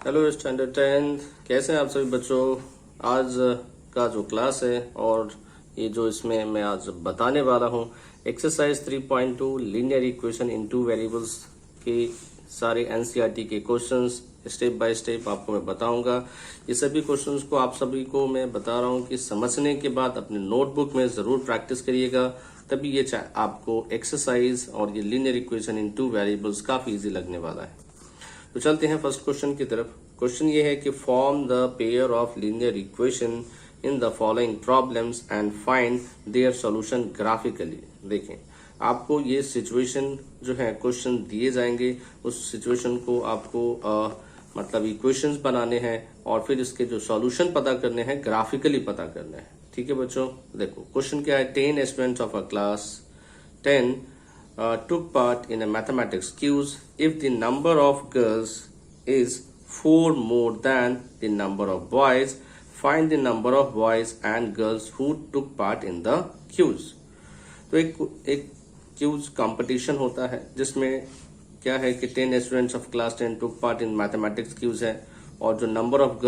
Hello standard 10 कैसे हैं आप सभी बच्चों। आज का जो क्लास है और ये जो इसमें मैं आज बताने वाला हूँ exercise 3.2 linear equation in two variables के सारे एनसीईआरटी के क्वेश्चंस स्टेप बाय स्टेप आपको मैं बताऊंगा। ये सभी क्वेश्चंस को आप सभी को मैं बता रहा हूँ कि समझने के बाद अपने नोटबुक में जरूर प्रैक्टिस करिएगा, तभी ये आपको एक्सरसाइज और ये linear equation in two variables काफी इजी लगने वाला है। तो चलते हैं फर्स्ट क्वेश्चन की तरफ। क्वेश्चन ये है कि form the pair of linear equation in the following problems and find their solution graphically. देखें, आपको ये सिचुएशन जो है क्वेश्चन दिए जाएंगे, उस सिचुएशन को आपको मतलब इक्वेशंस बनाने हैं और फिर इसके जो सॉल्यूशन पता करने हैं ग्राफिकली पता करने हैं। ठीक है बच्चों, देखो क्वेश्चन क्या है। 10 students of a class 10 took part in a mathematics quiz. If the number of girls is 4 more than the number of boys, find the number of boys and girls who took part in the quiz. तो एक cues competition होता है जिसमें क्या है कि 10 students of class 10 took part in mathematics quiz है और जो नंबर ऑफ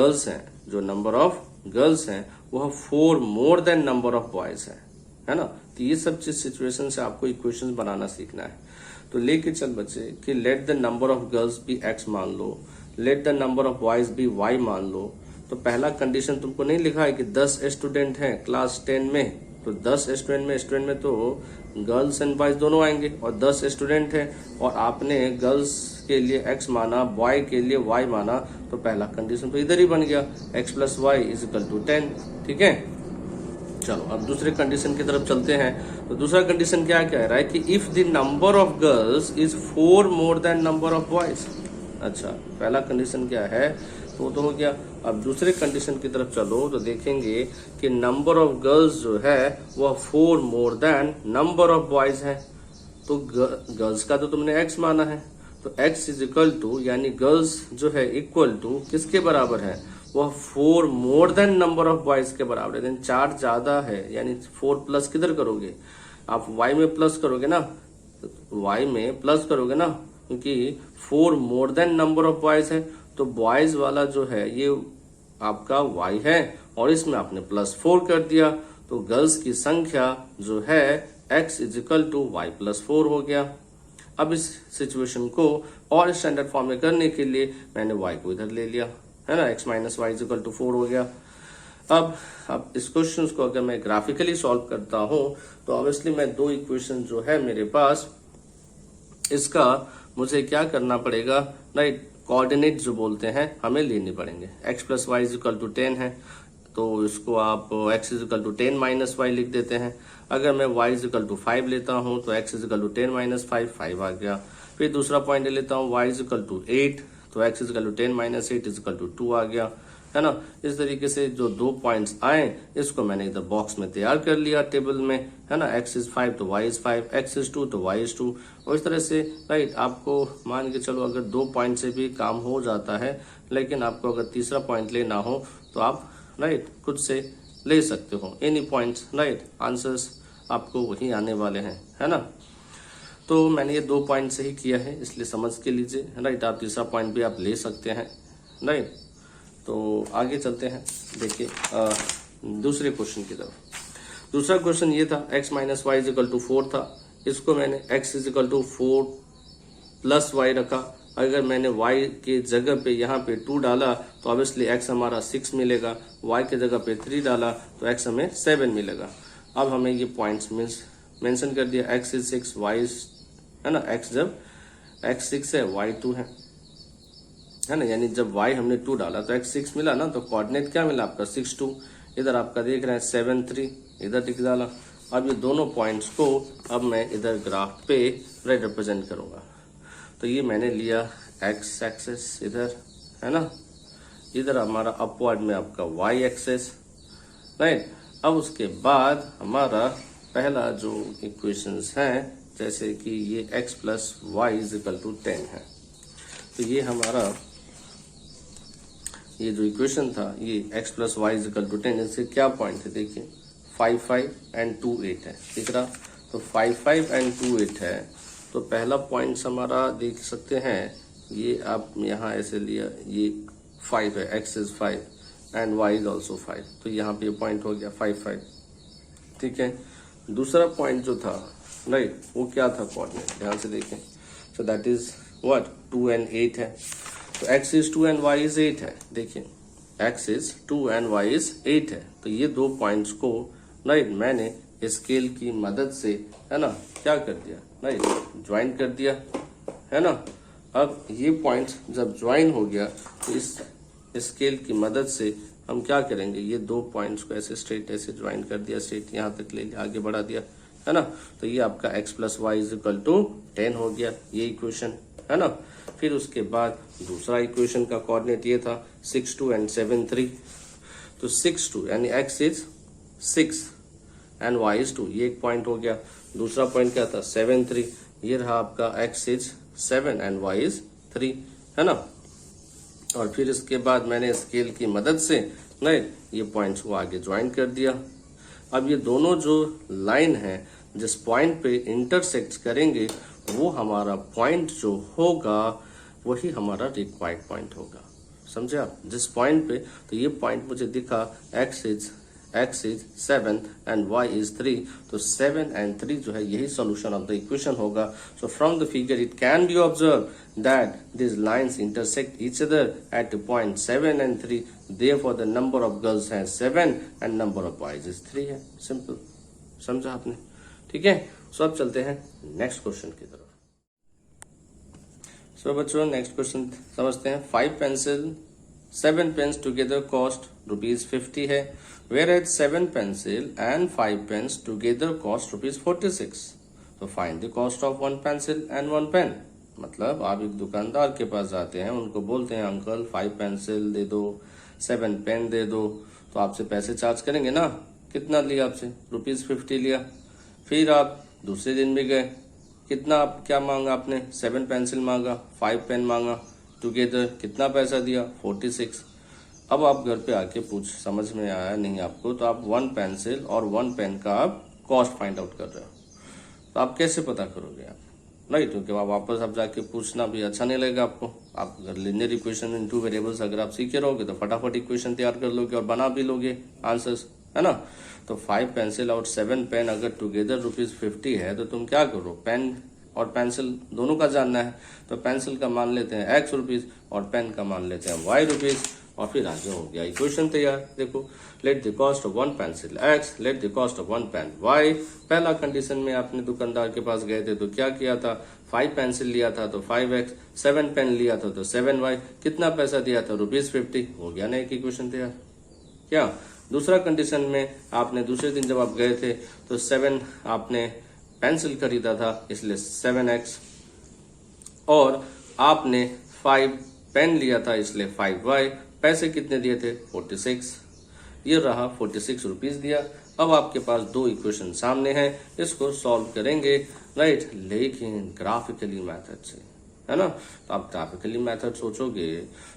गर्ल्स हैं वह 4 more than number of boys है ना। तो ये सब चीज सिचुएशन से आपको इक्वेशंस बनाना सीखना है। तो लेके चल बच्चे कि let the number of girls be x मान लो, let the number of boys be y मान लो। तो पहला कंडीशन तुमको नहीं लिखा है कि 10 स्टूडेंट हैं क्लास 10 में, तो 10 स्टूडेंट में तो गर्ल्स एंड बॉयज दोनों आएंगे और 10 स्टूडेंट है और आपने गर्ल्स के लिए x माना, बॉय के लिए y माना, तो पहला कंडीशन तो इधर ही बन गया x plus y is equal to 10। ठीक है, चलो अब दूसरे कंडीशन की तरफ चलते हैं। तो दूसरा कंडीशन क्या कह रहा है कि if the number of girls is 4 more than number of boys. अच्छा, पहला कंडीशन क्या है तो हो गया। अब दूसरे कंडीशन की तरफ चलो तो देखेंगे कि नंबर ऑफ गर्ल्स जो है वह 4 more than number of boys है। तो गर्ल्स का तो तुमने x माना है, तो x इज इक्वल टू यानी गर्ल्स जो है इक्वल टू किसके बराबर है, वह 4 more than number of boys के बराबर है। देन 4 ज्यादा है यानी 4 प्लस किधर करोगे आप, y में प्लस करोगे ना, y में प्लस करोगे ना, क्योंकि 4 more than number of boys है। तो बॉयज वाला जो है ये आपका y है और इसमें आपने प्लस 4 कर दिया, तो गर्ल्स की संख्या जो है x is equal to y plus 4 हो गया। अब इस सिचुएशन को और स्टैंडर्ड फॉर्म में करने के लिए मैंने y को इधर ले लिया, है ना, x minus y is equal to 4 हो गया। अब इस क्वेश्चन को अगर मैं ग्राफिकली सॉल्व करता हूं तो ऑब्वियसली मैं दो इक्वेशन जो है मेरे पास, इसका मुझे क्या करना पड़ेगा, राइट, कोऑर्डिनेट जो बोलते हैं हमें लेने पड़ेंगे। x plus y is equal to 10 है तो इसको आप x is equal to 10 minus y लिख देते हैं। अगर मैं y इज इक्वल टू 5 लेता हूं तो x is equal to 10 minus 5 आ गया। फिर दूसरा पॉइंट ले लेता हूं y इज इक्वल टू 8 तो x is equal to 10 minus 8 is equal to 2 आ गया, है ना। इस तरीके से जो दो पॉइंट्स आए इसको मैंने इधर बॉक्स में तैयार कर लिया टेबल में, है ना। x इज 5 तो y इज 5, x इज 2 तो y इज 2। और इस तरह से राइट आपको मान के चलो अगर 2 पॉइंट से भी काम हो जाता है, लेकिन आपको अगर तीसरा पॉइंट लेना हो तो आप राइट खुद से ले सकते हो एनी पॉइंट्स, राइट, आंसर्स आपको वही आने वाले हैं, है ना। तो मैंने ये 2 पॉइंट से ही किया है इसलिए समझ के लीजिए, राइट। आप तीसरा पॉइंट भी आप ले सकते हैं, राइट। तो आगे चलते हैं, देखिए दूसरे क्वेश्चन की तरफ। दूसरा क्वेश्चन ये था x minus y is equal to 4 था, इसको मैंने x is equal to 4 plus y रखा। अगर मैंने y के जगह पे यहाँ पे 2 डाला तो ऑब्वियसली x हमारा 6 मिलेगा, y के जगह पे 3 डाला तो x हमें 7 मिलेगा। अब हमें ये पॉइंट्स मेंशन कर दिया, x इज 6 y इज, है ना, x जब x 6 है y 2 है ना, यानी जब y हमने 2 डाला तो x 6 मिला ना, तो कोऑर्डिनेट क्या मिला आपका 6 2। इधर आपका देख रहे हैं 7 3, इधर लिख डाला। अब ये दोनों पॉइंट्स को अब मैं इधर ग्राफ पे रिप्रेजेंट करूंगा। तो ये मैंने लिया x एक्सेस इधर, है ना, इधर हमारा अपवर्ड में आपका y एक्सेस, राइट। अब उसके बाद हमारा पहला जो इक्वेशंस हैं जैसे कि ये x plus y is equal to 10 है, तो ये हमारा ये जो इक्वेशन था ये x plus y is equal to 10, इसके क्या पॉइंट है देखिए 5 5 एंड 2 8 है, ठीक रहा। तो 5 5 एंड 2 8 है, तो पहला पॉइंट हमारा देख सकते हैं ये आप यहाँ ऐसे लिया, ये 5 है, x is 5 and y is also 5, तो यहाँ पे पॉइंट हो गया 5 5। ठीक है, दूसरा पॉइंट जो था राइट वो क्या था कोऑर्डिनेट, ध्यान से देखें। So that is what 2 and 8 है, तो x is 2 and y is 8 है। देखिए x is 2 and y is 8 है, तो ये दो पॉइंट्स को राइट मैंने स्केल की मदद से है ना क्या कर दिया, राइट ज्वाइन कर दिया है ना। अब ये पॉइंट्स जब ज्वाइन हो गया तो इस स्केल की मदद से हम क्या करेंगे, ये दो पॉइंट्स को ऐसे स्ट्रेट ऐसे ज्वाइन कर दिया, स्ट्रेट यहाँ तक ले लिया, आगे बढ़ा दिया है ना। तो ये आपका x plus y is equal to 10 हो गया, ये इक्वेशन है ना। फिर उसके बाद दूसरा इक्वेशन का कोऑर्डिनेट ये था 6 2 एंड 7 3, तो 6 2 यानी x is 6 and y is 2, ये एक पॉइंट हो गया। दूसरा पॉइंट क्या था 7 3, ये रहा आपका x is 7 and y is 3 है ना। और फिर इसके बाद मैंने स्केल की मदद से राइट ये पॉइंट्स को आगे ज्वाइन कर दिया। अब ये दोनों जो लाइन है जिस पॉइंट पे इंटरसेक्ट करेंगे वो हमारा पॉइंट जो होगा वही हमारा रिक्वायर्ड पॉइंट होगा, समझे आप। जिस पॉइंट पे, तो ये पॉइंट मुझे दिखा x is 7 and y is 3, तो 7 एंड 3 जो है यही सॉल्यूशन ऑफ द इक्वेशन होगा। सो from the figure it can be observe that this lines intersect each other eight point 7 and 3, therefore the number of girls है 7 and number of boys is 3 है। Simple, समझा आपने, ठीक है। सो अब चलते हैं नेक्स्ट क्वेश्चन की तरफ। सो बच्चों नेक्स्ट क्वेश्चन समझते हैं। 5 पेंसिल 7 पेन्स टुगेदर कॉस्ट ₹50 है, whereas 7 pencil and 5 pens together cost ₹46. तो find the cost of 1 pencil and 1 pen। मतलब आप एक दुकानदार के पास जाते हैं, उनको बोलते हैं अंकल 5 पेंसिल दे दो, 7 पेन दे दो, तो आपसे पैसे चार्ज करेंगे ना। कितना लिया आपसे, ₹50 लिया। फिर आप दूसरे दिन भी गए, कितना आप क्या मांगा आपने, 7 पेंसिल मांगा, 5 पेन मांगा, टुगेदर कितना पैसा दिया, 46। अब आप घर पे आके पूछ, समझ में आया नहीं आपको, तो आप 1 पेंसिल और 1 पेन का आप कॉस्ट फाइंड आउट कर रहे हो, तो आप कैसे पता करोगे आप, नहीं। क्योंकि आप वापस आप जाके पूछना भी अच्छा नहीं लगेगा आपको। आप अगर लीनियर इक्वेशन इन 2 वेरिएबल्स अगर आप सीखे रहोगे तो फटाफट इक्वेशन तैयार कर लोगे और बना भी लोगे आंसर्स, है ना। तो 5 पेंसिल और 7 पेन अगर टुगेदर ₹50 है, तो तुम क्या करो, पेन और पेंसिल दोनों का जानना है, तो पेंसिल का मान लेते हैं x रुपीज और पेन का मान लेते हैं y रुपीज, और फिर आगे हो गया इक्वेशन तैयार। देखो, let the cost of 1 pencil x, let the cost of 1 pen y। पहला कंडीशन में आपने दुकानदार के पास गए थे तो क्या किया था, 5 पेंसिल लिया था तो 5x, 7 पेन लिया था तो 7y, कितना पैसा दिया था, ₹50, हो गया ना एक इक्वेशन तैयार। क्या दूसरा कंडीशन में आपने दूसरे दिन जब आप गए थे तो 7 आपने पेंसिल खरीदा था इसलिए 7x, और आपने 5 पेन लिया था इसलिए 5y, पैसे कितने दिए थे, 46, ये रहा 46 रुपीज दिया। अब आपके पास दो इक्वेशन सामने हैं, इसको सॉल्व करेंगे राइट, लेकिन ग्राफिकली मेथड से, है ना। तो आप ग्राफिकली मेथड सोचोगे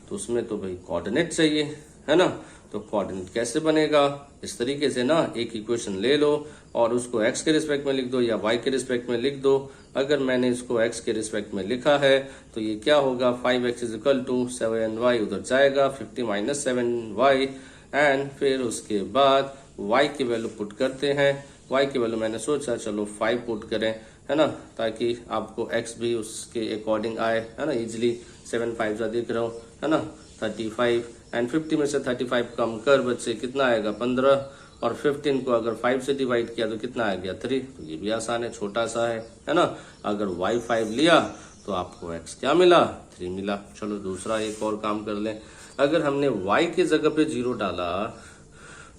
तो उसमें तो भाई कोऑर्डिनेट चाहिए, है ना। तो कोऑर्डिनेट कैसे बनेगा, इस तरीके से ना, एक इक्वेशन ले लो और उसको x के रिस्पेक्ट में लिख दो या y के रिस्पेक्ट में लिख दो। अगर मैंने इसको x के रिस्पेक्ट में लिखा है तो ये क्या होगा, 5x is equal to 7y, उधर जाएगा 50 माइनस 7y, एंड फिर उसके बाद y की वैल्यू पुट करते हैं। y की वैल्यू मैंने सोचा चलो 5 पुट करें, है ना, ताकि आपको x भी उसके अकॉर्डिंग आए, है ना, इजिली 7 5 दिख रहा हो, है ना, 35, एंड 50 में से 35 कम कर बच्चे कितना आएगा, 15, और 15 को अगर 5 से डिवाइड किया तो कितना आ गया, 3। तो ये भी आसान है, छोटा सा है ना। अगर y 5 लिया तो आपको x क्या मिला, 3 मिला। चलो दूसरा एक और काम कर लें, अगर हमने y की जगह पे 0 डाला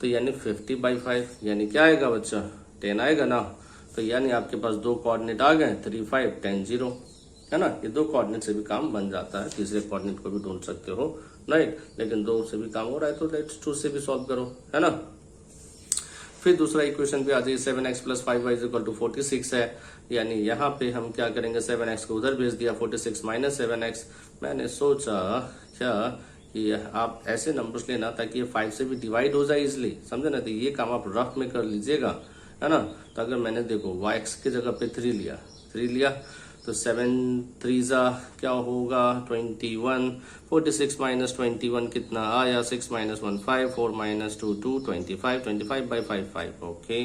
तो यानी 50/5 यानी क्या आएगा बच्चा, 10 आएगा ना। तो यानी आपके पास दो कोऑर्डिनेट आ गए, 3 5 10 0, है ना। ये दो कोऑर्डिनेट से भी काम बन जाता है, तीसरे कोऑर्डिनेट को भी ढूंढ सकते हो राइट, लेकिन दो से भी काम हो रहा है तो लेट्स 2 से भी सॉल्व करो, है ना। फिर दूसरा इक्वेशन भी आ जाइए, 7x plus 5y is equal to 46 है, यानी यहाँ पे हम क्या करेंगे, 7x को उधर भेज दिया, 46 माइनस 7x। मैंने सोचा क्या कि आप ऐसे नंबर्स लेना ताकि ये 5 से भी डिवाइड हो जाए इजिली, समझे ना। तो ये काम आप रफ में कर लीजिएगा, है ना। तो अगर मैंने देखो y की जगह पे 3 लिया, तो तो 7 3 क्या होगा 21, 46 माइनस 21 कितना आया 6 माइनस 1 5, 4 माइनस 2 2, 25, 25/5 ओके।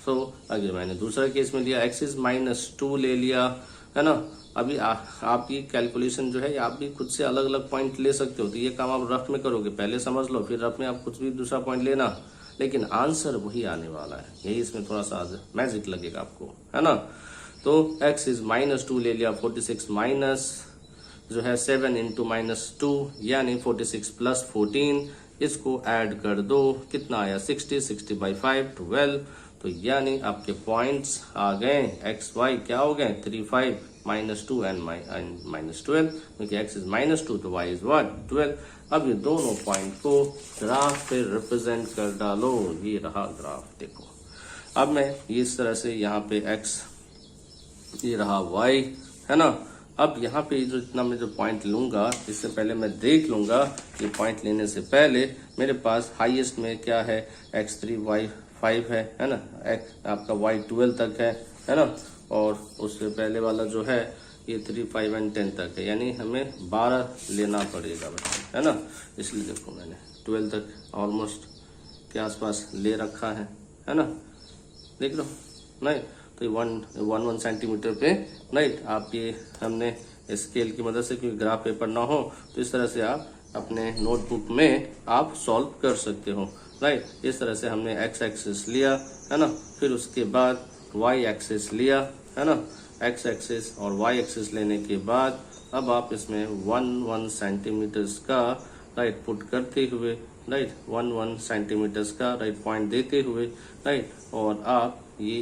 सो अगर मैंने दूसरा केस में लिया x इज -2 ले लिया है ना। अभी आपकी कैलकुलेशन जो है आप भी खुद से अलग अलग पॉइंट ले सकते हो, तो ये काम आप रफ में करोगे, पहले समझ लो फिर रफ में आप कुछ भी दूसरा पॉइंट लेना, लेकिन आंसर वही आने वाला है, यही इसमें थोड़ा सा मैजिक लगेगा आपको, है ना। तो x इज -2 ले लिया, 46 माइनस जो है 7 इंटू -2 यानी 46 प्लस 14, इसको ऐड कर दो कितना आया 60, 60/5 12। तो यानी आपके पॉइंट्स आ गए एक्स वाई क्या हो गए 3 5 -2 एंड -12, क्योंकि x इज -2 तो y इज व्हाट 12। अब ये दोनों पॉइंट को ग्राफ पे रिप्रेजेंट कर डालो, ये रहा ग्राफ देखो। अब मैं इस तरह से यहाँ पे x, ये रहा y, है ना। अब यहाँ पे जो इतना मैं जो पॉइंट लूंगा, इससे पहले मैं देख लूंगा ये पॉइंट लेने से पहले मेरे पास हाईएस्ट में क्या है x3 y5 है ना, आपका y12 तक है ना, और उससे पहले वाला जो है ये 3 5 एंड 10 तक है, यानी हमें 12 लेना पड़ेगा बच्चे, है ना। इसलिए देखो मैंने 12 तक ऑलमोस्ट के आसपास ले रखा है ना, देख लो नहीं तो ये 1 सेंटीमीटर पे राइट। आप ये हमने स्केल की मदद से, क्योंकि ग्राफ पेपर ना हो तो इस तरह से आप अपने नोटबुक में आप सॉल्व कर सकते हो राइट। इस तरह से हमने x एक्सिस लिया है ना, फिर उसके बाद y एक्सिस लिया है ना, x एक्सिस और y एक्सिस लेने के बाद अब आप इसमें 1 सेंटीमीटर्स का राइट पुट करते हुए राइट 1 सेंटीमीटर्स का राइट पॉइंट देते हुए राइट, और आप ये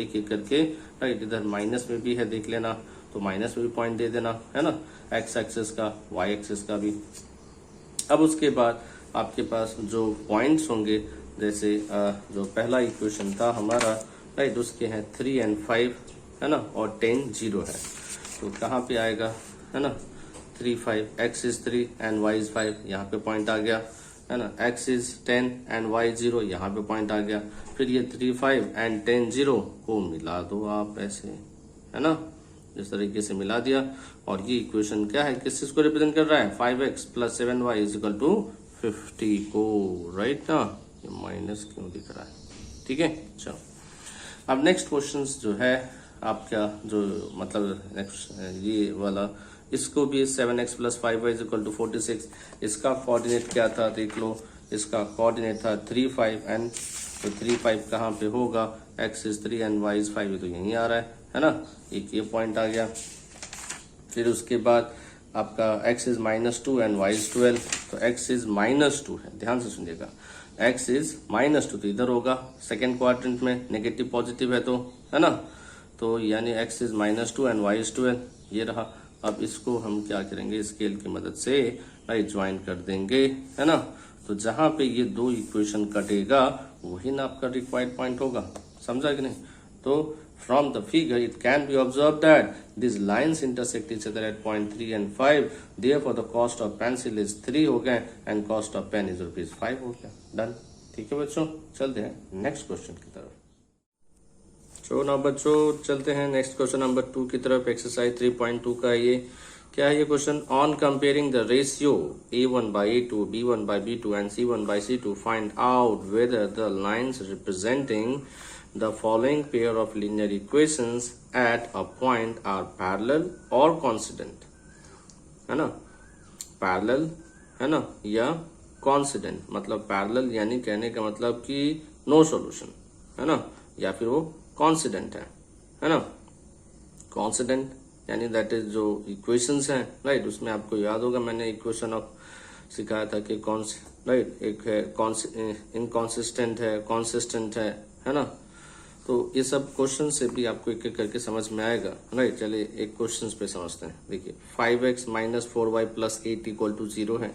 एक एक करके राइट, इधर माइनस में भी है देख लेना, तो माइनस में भी पॉइंट दे देना है ना, x एक्सिस का y एक्सिस का भी। अब उसके बाद आपके पास जो पॉइंट्स होंगे, जैसे जो पहला इक्वेशन था हमारा राइट, उसके हैं 3 and 5 है ना, और 10 0 है, तो कहाँ पे आएगा है ना 3 5, x is 3 and y is 5, यहाँ पे पॉइंट आ गया है ना, x इज 10 and y 0, यहाँ पे पॉइंट आ गया। फिर ये 3 5 and 10 0 को मिला दो आप ऐसे, है ना, इस तरीके से मिला दिया, और ये इक्वेशन क्या है, किस चीज को रिप्रेजेंट कर रहा है 5x + 7y = 50 को राइट ना। ये माइनस क्यों दिख रहा है, ठीक है। चलो अब नेक्स्ट क्वेश्चन जो है आपका, जो मतलब नेक्स्ट ये वाला, इसको भी 7x + 5y = 46, इसका कोऑर्डिनेट क्या था देख लो, इसका कोऑर्डिनेट था 3 5 एंड, तो 3 5 कहाँ पे होगा, x is 3 and y is 5, ये तो यहीं आ रहा है ना, एक ये पॉइंट आ गया। फिर उसके बाद आपका x is -2 and y is 12, तो x इज -2 है, ध्यान से सुनिएगा, x इज -2 तो इधर होगा सेकेंड क्वाड्रेंट में, नेगेटिव पॉजिटिव है तो, है ना, तो यानी x is -2 and y is 12, ये रहा। अब इसको हम क्या करेंगे, स्केल की मदद से राइट ज्वाइन कर देंगे, है ना, तो जहां पे ये दो इक्वेशन कटेगा वही ना आपका रिक्वायर्ड पॉइंट होगा, समझा कि नहीं। तो from the figure it can be observed that these lines intersect each other at point 3 and 5, therefore the cost of pencil is 3 हो गए and cost of pen is ₹5 हो गया, डन। ठीक है बच्चों, चलते हैं नेक्स्ट क्वेश्चन की तरफ। तो ना बच्चों चलते हैं नेक्स्ट क्वेश्चन नंबर 2 की तरफ। एक्सरसाइज 3.2 का ये क्या है, ये question, on comparing the ratio a1/a2, b1/b2 and c1/c2 find out whether the lines representing the following pair of linear equations at a point are parallel or coincident, है ना, parallel है ना या coincident, मतलब parallel यानी कहने का मतलब कि no solution है ना, या फिर वो coincident है ना। coincident यानी that is जो equations हैं राइट, उसमें आपको याद होगा मैंने इक्वेशन ऑफ सिखाया था कि राइट, एक है इनकॉन्सिस्टेंट है, कॉन्सिस्टेंट है ना। तो ये सब क्वेश्चन से भी आपको एक एक करके समझ में आएगा राइट। चलिए एक क्वेश्चन पे समझते हैं। देखिए 5x - 4y + 8 = 0 है,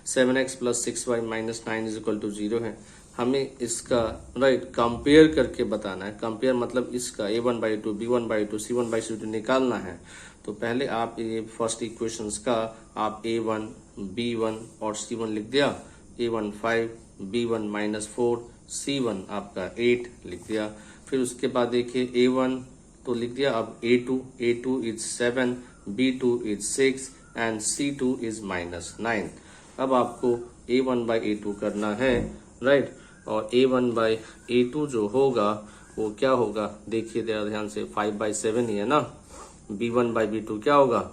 7x + 6y - 9 = 0 है। हमें इसका राइट कंपेयर करके बताना है। कंपेयर मतलब इसका a1/2, b1/2, c1/c2 निकालना है। तो पहले आप ये फर्स्ट इक्वेशंस का आप a1, b1 और c1 लिख दिया, a1 5, b1 -4, c1 आपका 8 लिख दिया। फिर उसके बाद देखिए a1, तो लिख दिया। अब A2 is 7, B2 is 6 and C2 is -9। अब आपको A1 by A2 करना है, राइट। और A1 by A2 जो होगा वो क्या होगा, देखिए ध्यान से, 5/7 ही है ना। B1 by B2 क्या होगा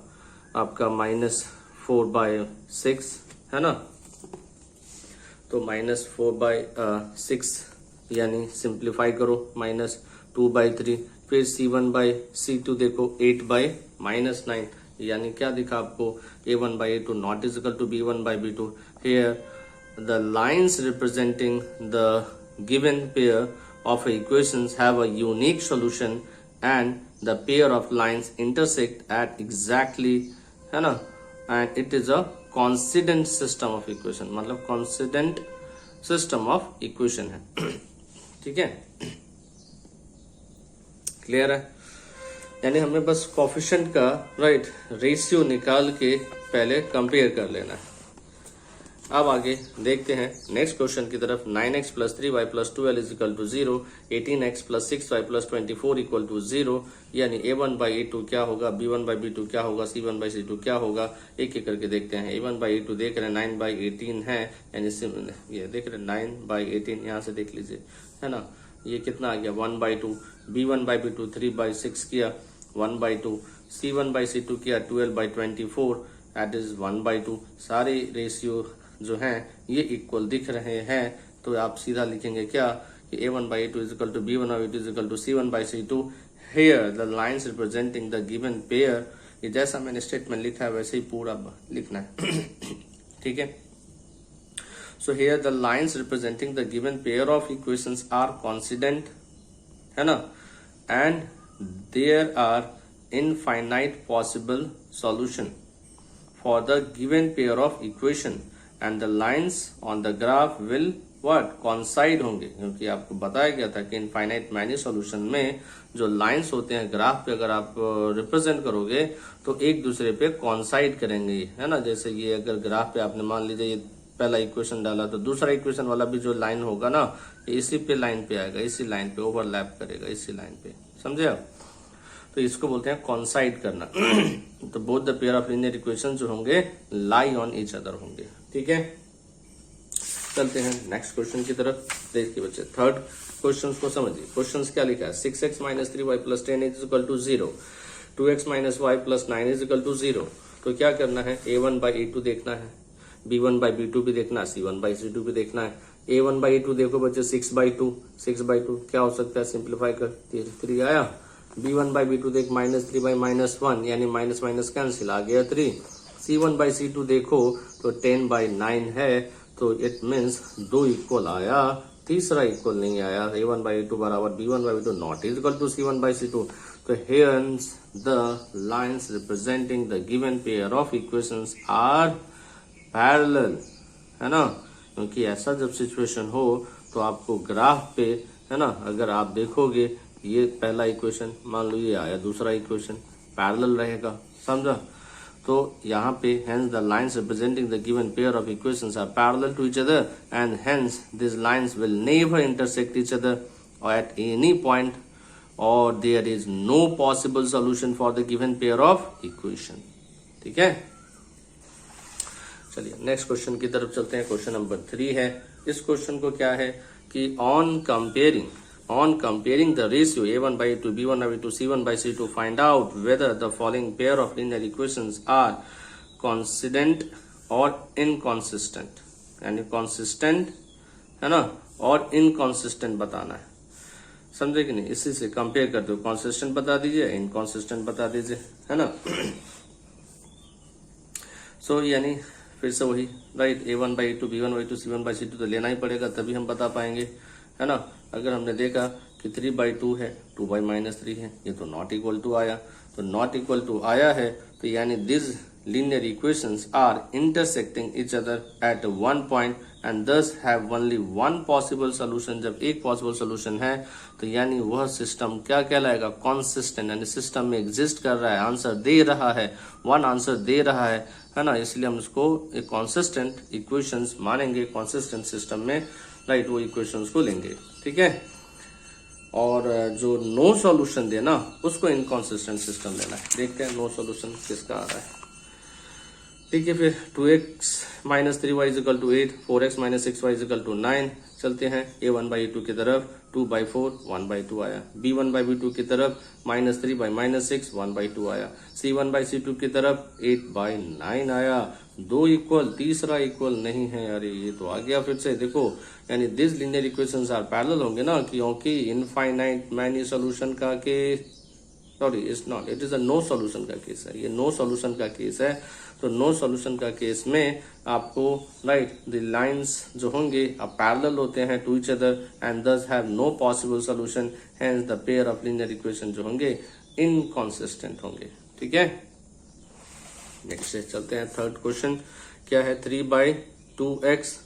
आपका -4/6 है ना। तो -4/6 यानी सिंप्लीफाई करो, -2/3। फिर C1 by C2 देखो 8/-9, यानी क्या दिखा आपको, A1 by A2 not is equal to B1 by B2। Here the lines representing the given pair of equations have a unique solution and the pair of lines intersect at exactly, है ना, and it is a coincident system of equation, मतलब coincident system of equation है। ठीक है, clear है। यानी हमें बस कोफिशिएंट का राइट रेशियो निकाल के पहले कंपेयर कर लेना है। अब आगे देखते हैं नेक्स्ट क्वेश्चन की तरफ। 9x + 3y + 12 = 0, 18x + 6y + 24 = 0, यानी A1 by A2 क्या होगा, B1 by B2 क्या होगा, C1 by C2 क्या होगा, एक एक करके देखते हैं। A1 by A2 देख रहे हैं 9/18 है, यानी ये देख रहे हैं 9/18, यहाँ से देख लीजिए, है ना। ये कितना आ गया 1/2। B1 by B2 3/6 किया 1/2, C1 by C2 किया 12/24 दैट इज 1/2। सारे रेशियो जो हैं ये इक्वल दिख रहे हैं, तो आप सीधा लिखेंगे क्या कि A1 by A2 = B1 by A2 = C1 by C2। Here the lines representing the given pair, ये जैसा मैंने स्टेटमेंट लिखा है वैसे ही पूरा लिखना है। ठीक है। So here the lines representing the given pair of equations are coincident, है ना, and there are infinite possible solution for the given pair of equation and the lines on the graph will what coincide होंगे, क्योंकि आपको बताया गया था कि infinite many solution में जो लाइंस होते हैं ग्राफ पे अगर आप रिप्रेजेंट करोगे तो एक दूसरे पे कॉन्साइड करेंगे, है ना। जैसे ये अगर ग्राफ पे आपने मान लीजिए ये पहला इक्वेशन डाला तो दूसरा इक्वेशन वाला भी जो लाइन होगा ना इसी पे लाइन पे आएगा, इसी लाइन पे ओवरलैप करेगा, इसी लाइन पे, समझे आप। तो इसको बोलते हैं कॉन्साइड करना। तो both the pair of linear equation जो होंगे लाई ऑन ईच अदर होंगे। ठीक है, चलते हैं नेक्स्ट क्वेश्चन की तरफ। देखिए बच्चे थर्ड क्वेश्चन को समझिए। क्वेश्चन क्या लिखा है, 6x - 3y + 10 = 0, 2x - y + 9 = 0। तो क्या करना है, A1 by A2 देखना है, B1 by B2 भी देखना है, C1 by C2 भी देखना है। A1 by A2 देखो बच्चे 6/2, 6/2 क्या हो सकता है, सिंप्लीफाई कर 3 आया। B1 by B2 देख -3/-1, यानी माइनस माइनस कैंसिल, आ गया 3। C1 by C2 देखो तो 10/9 है, तो इट मीन्स 2 इक्वल आया, तीसरा इक्वल नहीं आया। A1 by A2 बराबर B1 by B2 not is equal to C1 by C2। तो here's the lines representing the given pair of equations are parallel, है ना। क्योंकि ऐसा जब सिचुएशन हो तो आपको ग्राफ पे, है ना, अगर आप देखोगे ये पहला इक्वेशन मान लो ये आया, दूसरा इक्वेशन पैरेलल रहेगा, समझा। तो यहाँ पे hence the lines representing the given pair of equations are parallel to each other and hence these lines will never intersect each other at any point or there is no possible solution for the given pair of equation। ठीक है, चलिए next question की तरफ चलते हैं। Question number 3 है। इस question को क्या है कि on comparing the ratio A1 by A2, B1 by B2, C1 by C2, find out whether the following pair of linear equations are coincident or inconsistent, यानी consistent, है ना, और inconsistent बताना है, समझे कि नहीं। इसी से कंपेयर करते हो, consistent बता दीजिए, inconsistent बता दीजिए, है ना। सो यानी फिर से वही right, A1 by A2, B1 by A2, C1 by C2 तो लेना ही पड़ेगा, तभी हम बता पाएंगे, है ना। अगर हमने देखा कि 3/2 है, 2/-3 है, ये तो नॉट इक्वल टू आया, तो नॉट इक्वल टू आया है, तो यानी this linear equations are intersecting each other at one point and thus have only one possible solution. जब एक पॉसिबल सोल्यूशन है तो यानी वह सिस्टम क्या कहलाएगा, कॉन्सिस्टेंट, यानी सिस्टम में एग्जिस्ट कर रहा है, आंसर दे रहा है, वन आंसर दे रहा है ना। इसलिए हम इसको एक कॉन्सिस्टेंट इक्वेशंस मानेंगे, कॉन्सिस्टेंट सिस्टम में राइट वो इक्वेशंस को लेंगे। ठीक है, और जो नो सॉल्यूशन देना उसको इनकॉन्सिस्टेंट सिस्टम देना है। देखते हैं नो सॉल्यूशन किसका आ रहा है। ठीक है, फिर 2x minus 3y is equal to 8, 4x minus 6y is equal to 9। चलते हैं a1/a2 की तरफ, 2/4 1/2 आया। b1/b2 की तरफ माइनस 3/-6 1/2 आया। c1/c2 की तरफ 8/9 आया। 2 इक्वल, तीसरा इक्वल नहीं है। अरे ये तो आ गया फिर से, देखो यानी this linear equations are parallel होंगे ना, क्योंकि इनफाइनाइट मैनी सॉल्यूशन का case, sorry it's not, it is a no solution का केस है, ये नो सॉल्यूशन का केस है। तो नो सॉल्यूशन का केस में आपको राइट द लाइंस जो होंगे अब पैरेलल होते हैं to each other and thus have no possible solution, hence the pair of linear equation जो होंगे इनकॉन्सिस्टेंट होंगे। ठीक है, नेक्स्ट से चलते हैं। थर्ड क्वेश्चन क्या है, 3/2x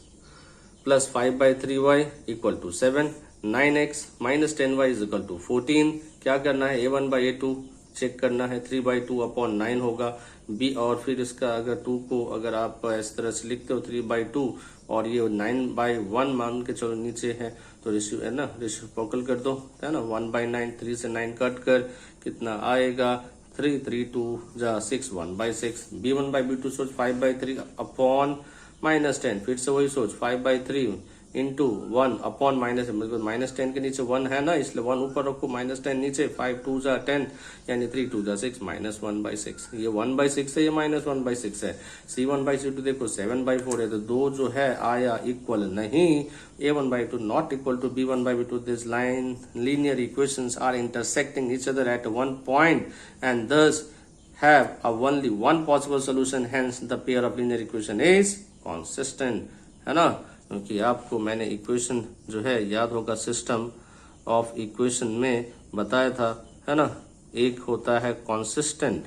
plus 5/3y equal to 7, 9x minus 10y is equal to 14। क्या करना है, a1/a2 चेक करना है, 3/2 अपॉन 9 होगा b, और फिर इसका अगर 2 को अगर आप इस तरह से लिखते हो 3/2 और ये 9/1 मान के चलो नीचे है तो रेशियो है ना, रेसिप्रोकल कर दो, है ना। 1/9, 3 से 9 कट कर कितना आएगा, 3, 3 2 जा 6, 1/6। b1/b2 सोच 5/3 अपॉन माइनस 10, फिर से वही सोच 5/3 इंटू 1 अपॉन माइनस, मतलब माइनस 10 के नीचे 1 है ना, इसलिए 1 ऊपर रखो, माइनस 10 नीचे, 5 2 जा 10 यानी 3 2 जा 6 माइनस 1/6। ये 1/6 है, ये माइनस 1/6 है। c1/c2 देखो 7/4 है, तो 2 जो है आया इक्वल नहीं। a1/2 not equal to b1/b2, this line linear equations are intersecting each other at one point and thus have only one possible solution, hence the pair of linear equation is consistent, है ना। क्योंकि आपको मैंने equation जो है याद होगा system of equation में बताया था, है ना। एक होता है कॉन्सिस्टेंट,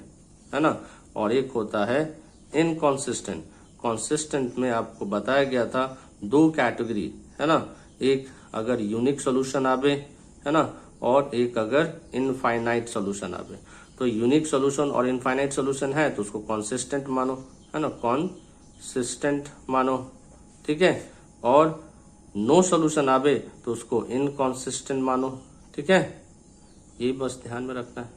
है ना, और एक होता है इनकॉन्सिस्टेंट। कॉन्सिस्टेंट में आपको बताया गया था 2 कैटेगरी, है ना, एक अगर यूनिक सोल्यूशन आवे, है ना, और एक अगर इनफाइनाइट सोल्यूशन आवे। तो यूनिक सोल्यूशन और इनफाइनाइट सोल्यूशन है तो उसको कॉन्सिस्टेंट मानो, है ना, कॉन्सिस्टेंट मानो। ठीक है, और नो सोल्यूशन आवे तो उसको इनकॉन्सिस्टेंट मानो। ठीक है, ये बस ध्यान में रखना है।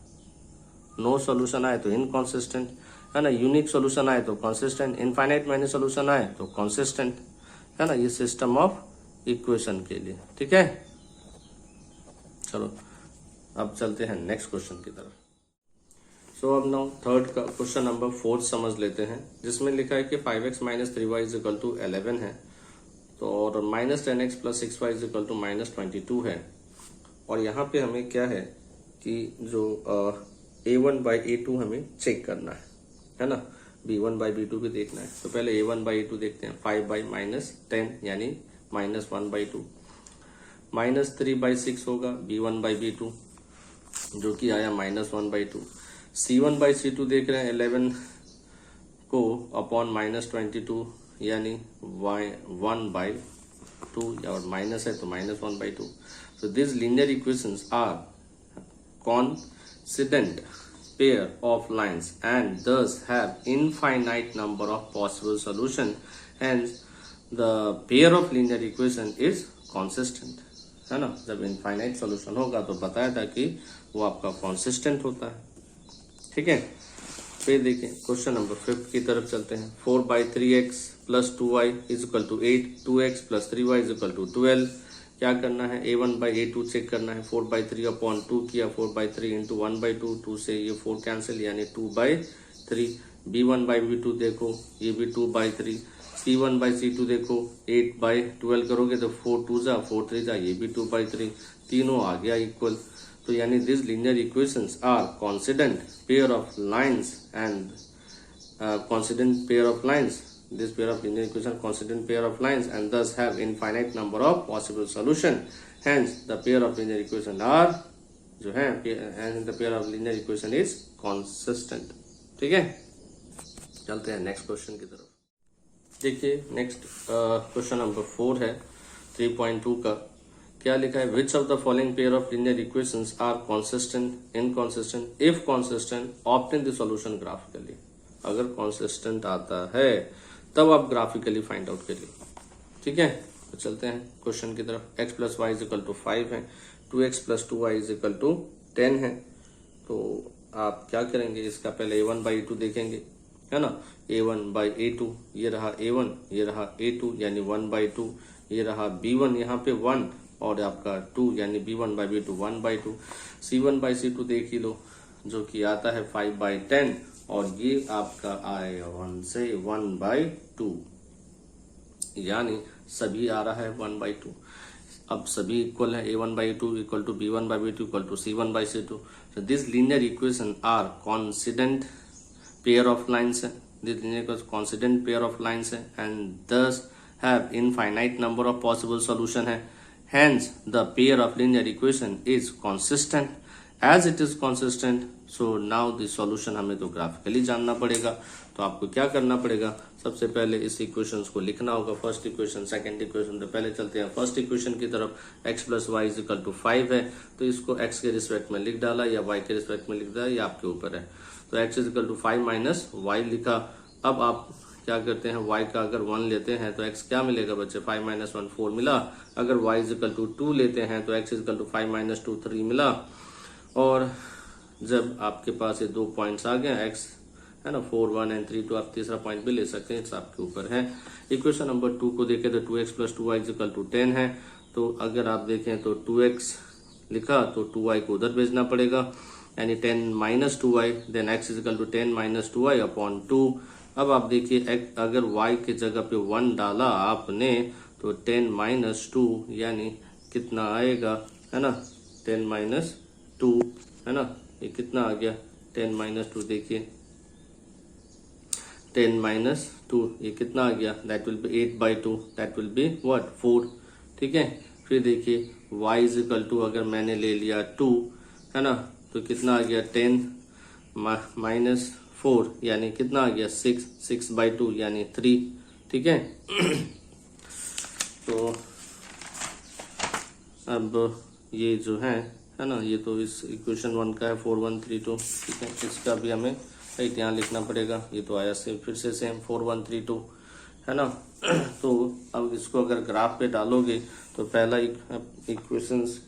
नो सोल्यूशन आए तो इनकॉन्सिस्टेंट, है ना, यूनिक सोल्यूशन आए तो कॉन्सिस्टेंट, इनफाइनाइट मैनी सोल्यूशन आए तो कॉन्सिस्टेंट, है ना। ये सिस्टम ऑफ इक्वेशन के लिए। ठीक है, चलो अब चलते हैं नेक्स्ट क्वेश्चन की तरफ। सो अब नाउ थर्ड का क्वेश्चन नंबर 4 समझ लेते हैं, जिसमें लिखा है कि 5x minus 3y is equal to 11 है, तो और माइनस 10x प्लस 6y is equal to minus 22 है। और यहाँ पे हमें क्या है कि जो a1/a2 हमें चेक करना है ना, b1/b2 भी देखना है। तो पहले a1/a2 देखते हैं, 5/-10 यानी माइनस 1/2, माइनस 3/6 होगा b1/b2 जो कि आया माइनस 1/2। c1/c2 देख रहे हैं 11 को अपॉन माइनस 22 यानी 1/2, और माइनस है तो minus 1/2। So these linear equations are coincident pair of lines and thus have infinite number of possible solution. Hence, the pair of linear equation is consistent. है ना, जब इनफाइनाइट सॉल्यूशन होगा तो बताया था कि वो आपका कॉन्सिस्टेंट होता है। ठीक है, फिर देखिए क्वेश्चन नंबर 5 की तरफ चलते हैं। 4/3x plus 2y is equal to 8, 2x plus 3y is equal to 12। क्या करना है, a1/a2 चेक करना है। 4/3 अपॉन 2 किया, 4/3 इंटू 1/2, 2 से ये 4 कैंसिल यानी 2/3। b1/b2 देखो ये भी 2/3। c1/c2 देखो 8/12 करोगे तो 4 2 जा 4 3 जा, ये भी 2/3, तीनों आ गया इक्वल। तो यानी this linear equations are coincident pair of lines and consonant pair of lines. This pair of linear equation consonant pair of lines and thus have infinite number of possible solution. Hence the pair of linear equation are जो है and the pair of linear equation is consistent. ठीक है, चलते हैं next question की तरफ। देखिए next question number 4 है 3.2 का। क्या लिखा है, which of the following pair of linear equations are consistent, inconsistent, if consistent obtain the solution graphically. अगर कॉन्सिस्टेंट आता है तब आप ग्राफिकली फाइंड आउट करिए। ठीक है, तो चलते हैं क्वेश्चन की तरफ। x plus y is equal to 5 है, 2x plus 2y is equal to 10 है। तो आप क्या करेंगे, इसका पहले a1 बाई a2 देखेंगे, है ना। a1 बाई a2, ये रहा a1, ये रहा a2 यानी 1 बाई 2, ये रहा b1 यहाँ पे 1 और आपका 2 यानी b1 by b2 1 by 2। c1 by c2 देख ही लो, जो कि आता है 5 बाई 10 और ये आपका आएगा 1 से 1 बाई 2, यानी सभी आ रहा है 1 बाई 2। अब सभी इक्वल है, a1 by a2 equal to b1 by b2 equal to c1 by c2। So this linear equation are coincident pair of lines है, this linear equation coincident pair of lines है and thus have infinite number of possible solution है, hence the pair of linear equation is consistent। as it is consistent so now the solution हमें तो graphically जानना पड़ेगा। तो आपको क्या करना पड़ेगा, सबसे पहले इस इक्वेशंस को लिखना होगा, फर्स्ट इक्वेशन सेकंड इक्वेशन। तो पहले चलते हैं फर्स्ट इक्वेशन की तरफ, x plus y is equal to 5 है, तो इसको x के रिस्पेक्ट में लिख डाला या y के रिस्पेक्ट में लिख डाला, ये आपके ऊपर है। तो x is equal to 5 minus y लिखा। अब आप क्या करते हैं, y का अगर 1 लेते हैं तो x क्या मिलेगा बच्चे, 5 माइनस 1 4 मिला। अगर y इज इक्वल टू 2 लेते हैं तो x is equal to 5 minus 2 3 मिला। और जब आपके पास ये 2 पॉइंट्स आ गए, x है ना 4 1 एंड 3 2, आप तीसरा पॉइंट भी ले सकते हैं, इट्स आपके ऊपर है। इक्वेशन नंबर 2 को देखें तो 2x plus 2y is equal to 10 है। तो अगर आप देखें तो 2x लिखा तो 2y को उधर भेजना पड़ेगा, यानी 10 minus 2y, then x is equal to 10 minus 2y upon 2। अब आप देखिए अगर y के जगह पे 1 डाला आपने तो 10 माइनस 2 यानी कितना आएगा, है ना 10 माइनस 2, है ना, ये कितना आ गया 10 माइनस 2, देखिए 10 माइनस 2 ये कितना आ गया, that will be 8 by 2, that will be what 4। ठीक है, फिर देखिए y इज इक्वल टू अगर मैंने ले लिया 2, है ना, तो कितना आ गया 10 माइनस 4 यानी कितना आ गया 6, 6 बाई 2 यानी 3। ठीक है तो अब ये जो है ना, ये तो इस इक्वेशन 1 का है 4 1 3 2। ठीक है, इसका भी हमें राइट यहाँ लिखना पड़ेगा, ये तो आया से फिर से सेम 4 1 3 2, है ना। तो अब इसको अगर ग्राफ पे डालोगे तो पहला इक्वेशंस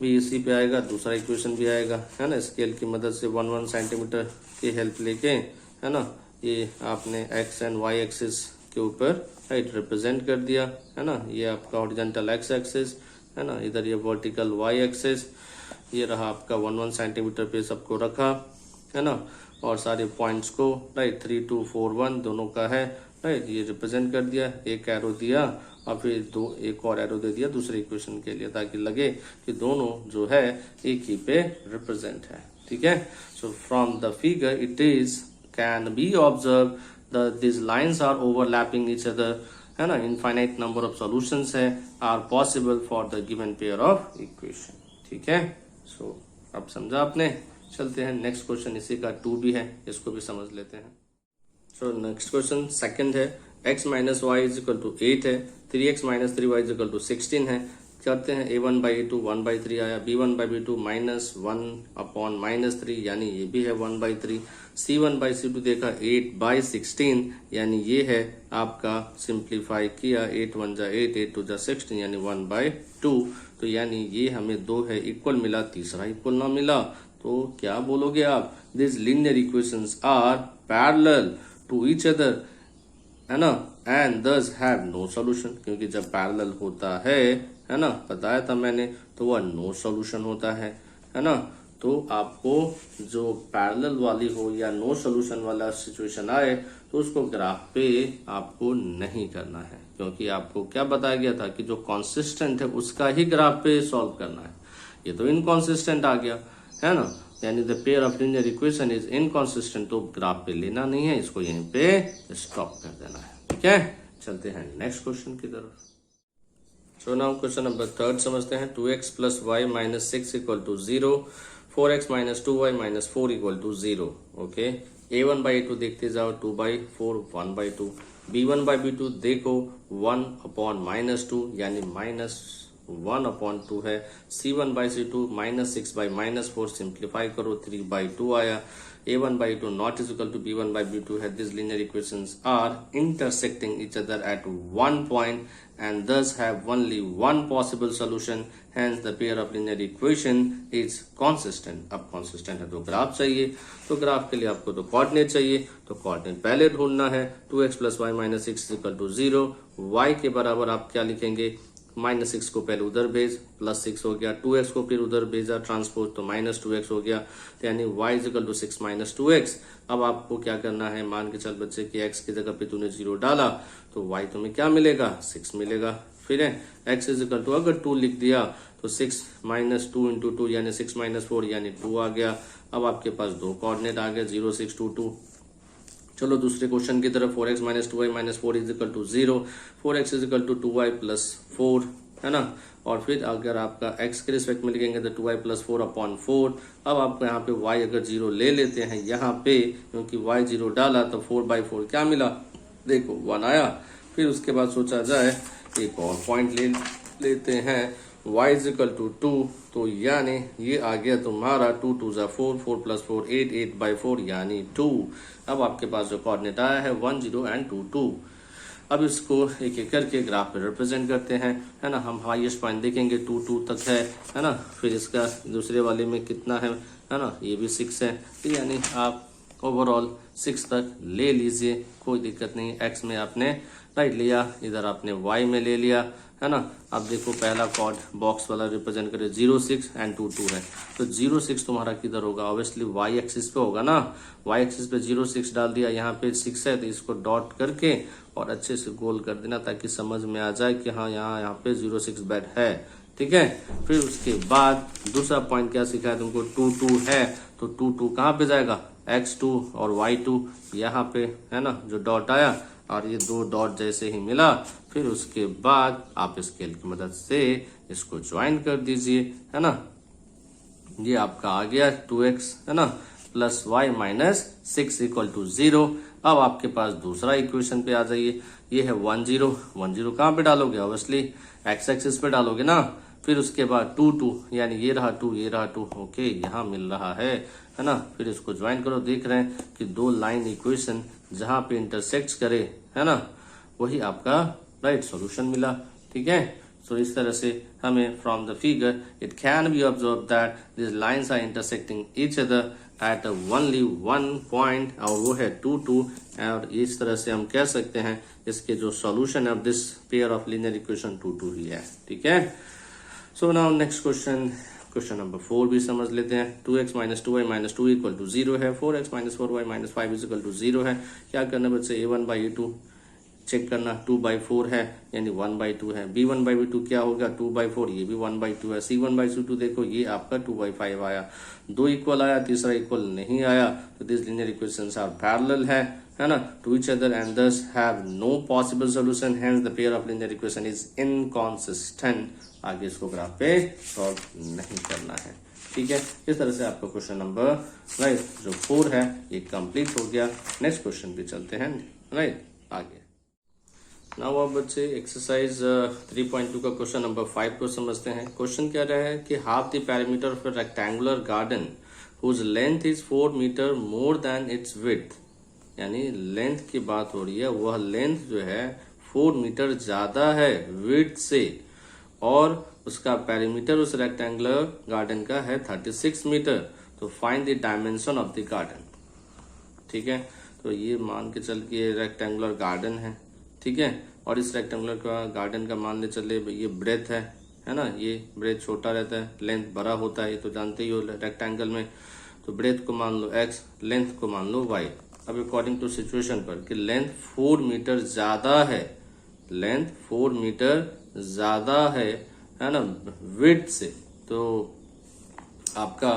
भी इसी पे आएगा, दूसरा इक्वेशन भी आएगा, है ना। स्केल की मदद से 1 1 सेंटीमीटर की हेल्प लेके, है ना, ये आपने x एंड y एक्सिस के ऊपर राइट रिप्रेजेंट कर दिया, है ना। ये आपका हॉरिजॉन्टल x एक्सिस, है ना, इधर ये वर्टिकल y एक्सिस, ये रहा आपका 1 1 सेंटीमीटर पे सबको रखा, है ना, और सारे पॉइंट्स को राइट 3 2 4 1 दोनों का है राइट, ये रिप्रेजेंट कर दिया, एक एरो दिया और फिर एक और एरो दे दिया दूसरे इक्वेशन के लिए, ताकि लगे कि दोनों जो है एक ही पे रिप्रेजेंट है। ठीक है, so from the figure it is can be observe this lines are overlapping each other, है ना। इनफाइनाइट नंबर ऑफ सॉल्यूशंस है are possible for the given pair of equation. ठीक है, सो अब समझा आपने। चलते हैं नेक्स्ट क्वेश्चन, इसी का 2 भी है, इसको भी समझ लेते हैं। सो नेक्स्ट क्वेश्चन सेकंड है, x minus y is equal to 8 है, 3x minus 3y is equal to 16 है। करते हैं a1 बाई a2 1 बाई 3 आया, b1 by b2 minus 1 upon minus 3 यानी ये भी है 1 बाई 3। c1 बाई c2 देखा 8 बाई 16 यानी ये है आपका, सिंप्लीफाई किया 8 1 जा 8 8 2 जा 16 यानी 1 बाई 2। तो यानी ये हमें 2 है इक्वल मिला, तीसरा इक्वल ना मिला, तो क्या बोलोगे आप, this linear equations are parallel to each other, है ना, and thus have no solution. क्योंकि जब पैरेलल होता है ना, बताया था मैंने, तो वह नो सॉल्यूशन होता है ना। तो आपको जो पैरेलल वाली हो या नो सॉल्यूशन वाला सिचुएशन आए तो उसको ग्राफ पे आपको नहीं करना है, क्योंकि आपको क्या बताया गया था कि जो कॉन्सिस्टेंट है उसका ही ग्राफ पे सॉल्व करना है। ये तो इनकॉन्सिस्टेंट आ गया, है ना, यानी the pair of linear equation is inconsistent, तो ग्राफ पे लेना नहीं है, इसको यहीं पे स्टॉप कर देना है। ठीक है, चलते हैं नेक्स्ट क्वेश्चन की तरफ। सो नाउ क्वेश्चन नंबर 3 समझते हैं। 2x plus y minus 6 equal to 0, 4x minus 2y minus 4 equal to 0। Okay, a1 by a2 देखते जाओ, 2 by 4 1 by 2, b1 by b2 देखो 1 अपॉन माइनस 2 यानी माइनस 1/2 है। C1/C2 -6/-4 सिंप्लीफाई करो 3/2 आया। A1/2 not is equal to B1/B2 है। These linear equations are intersecting each other at one point and thus have only one possible solution. Hence the pair of linear equation is consistent. अब consistent है तो graph चाहिए, तो graph के लिए आपको तो कोऑर्डिनेट चाहिए, तो कोऑर्डिनेट पहले ढूंढना है। 2x + y - 6 is equal to 0। y के बराबर आप क्या लिखेंगे, -6 को पहले उधर भेज, +6 हो गया, 2x को फिर उधर भेजा ट्रांसपोज तो -2x हो गया, तो यानी y = 6 - 2x। अब आपको क्या करना है, मान के चल बच्चे कि x की जगह पे तूने 0 डाला तो y तुम्हें क्या मिलेगा, 6 मिलेगा। फिर है x = अगर 2 लिख दिया तो 6 - 2 × 2 यानी 6 - 4 यानी 2 आ गया। अब आपके पास दो कोऑर्डिनेट आ गए 0, 6, 2, 2। चलो दूसरे क्वेश्चन की तरफ। 4x - 2y - 4 = 0। 4x = 2y + 4 है ना। और फिर अगर आपका x के रिस्पेक्ट में लिखेंगे तो 2y + 4/4। अब आपको यहाँ पे y अगर 0 ले लेते हैं यहाँ पे, क्योंकि y 0 डाला तो 4/4 क्या मिला, देखो 1 आया। फिर उसके बाद सोचा जाए एक और पॉइंट ले लेते हैं, y = 2, तो यानी ये आ गया तुम्हारा 2 × 2 = 4, 4 + 4 8, 8/4 यानी 2। अब आपके पास जो कोऑर्डिनेट आया है 1, 0 and 2, 2। अब इसको एक एक करके ग्राफ पे रिप्रेजेंट करते हैं, है ना। हम हाईएस्ट पॉइंट देखेंगे 2, 2 तक है ना। फिर इसका दूसरे वाले में कितना है ना, ये भी 6 है। तो यानी आप ओवरऑल 6 तक ले लीजिए, कोई दिक्कत नहीं। x में आपने राइट लिया, इधर आपने y में ले लिया, है ना। अब देखो पहला कॉर्ड बॉक्स वाला रिप्रेजेंट करे 0, 6 and 2, 2 है, तो 0, 6 तुम्हारा किधर होगा, ऑब्वियसली y एक्सिस पे होगा ना। y एक्सिस पे 0, 6 डाल दिया, यहाँ पे 6 है तो इसको डॉट करके और अच्छे से गोल कर देना ताकि समझ में आ जाए कि हाँ यहाँ पे 0, 6 बैट है, ठीक है। फिर उसके बाद दूसरा पॉइंट क्या सीखा है तुमको, 2, 2 है तो 2, 2 कहाँ पे जाएगा, x2 और y2 यहाँ पे, है ना। जो डॉट आया और ये दो डॉट जैसे ही मिला, फिर उसके बाद आप स्केल की मदद से इसको ज्वाइन कर दीजिए, है ना। ये आपका आ गया 2x, है ना, + y - 6 = 0। अब आपके पास दूसरा इक्वेशन पे आ जाइए, ये है 1, 0। 1, 0 कहाँ पे डालोगे, ऑब्वियसली x एक्सिस पे डालोगे ना। फिर उसके बाद 2, 2 यानी ये रहा 2, ये रहा 2, ओके यहाँ मिल रहा है ना। फिर इसको ज्वाइन करो, देख रहे हैं कि दो लाइन इक्वेशन जहां पे इंटरसेक्ट करे, है ना, वही आपका राइट सॉल्यूशन मिला, ठीक है। सो इस तरह से हमें from the figure it can be observe that this lines are intersecting each other at only one point, और वो है 2, 2। और इस तरह से हम कह सकते हैं इसके जो सॉल्यूशन है this pair of linear equation 2, 2 ही है, ठीक है। So now next question number 4 भी समझ लेते हैं। 2x - 2y - 2 = 0 है। 4x - 4y - 5 = 0 है। क्या करना बच्चे, A1/A2 चेक करना, 2/4 है यानी 1/2 है। B1/B2 क्या होगा, 2/4, ये भी 1/2 है। C1/C2 देखो ये आपका 2/5 आया, दो इक्वल आया, तीसरा इक्वल नहीं आया, तो this linear equations are parallel है ना, to each other and thus have no possible solution, hence the pair of linear equation is inconsistent. आगे इसको ग्राफ पे सॉल्व नहीं करना है, ठीक है। इस तरह से आपका क्वेश्चन नंबर राइट जो 4 है ये कंप्लीट हो गया। नेक्स्ट क्वेश्चन पे चलते हैं, राइट आगे। नाउ अब बच्चे एक्सरसाइज 3.2 का क्वेश्चन नंबर 5 को समझते हैं। क्वेश्चन क्या रहा है कि half the parameter of a rectangular garden whose length is 4 metre more than its width, यानी लेंथ की बात हो रही है, वह लेंथ जो है 4 मीटर ज्यादा है विड्थ से, और उसका पेरीमीटर उस रेक्टेंगुलर गार्डन का है 36 मीटर। तो find the dimension of the garden, ठीक है। तो ये मान के चल के रेक्टेंगुलर गार्डन है, ठीक है, और इस रेक्टेंगुलर का गार्डन का मान ले चले ये ब्रेथ है ना, ये ब्रेथ छोटा रहता है, लेंथ बड़ा होता है, ये तो जानते ही हो रेक्टेंगल में। तो ब्रेथ को मान लो x, लेंथ को मान लो y। अब अकॉर्डिंग टू सिचुएशन पर कि लेंथ 4 मीटर ज्यादा है, लेंथ 4 मीटर ज्यादा है ना विड्थ से, तो आपका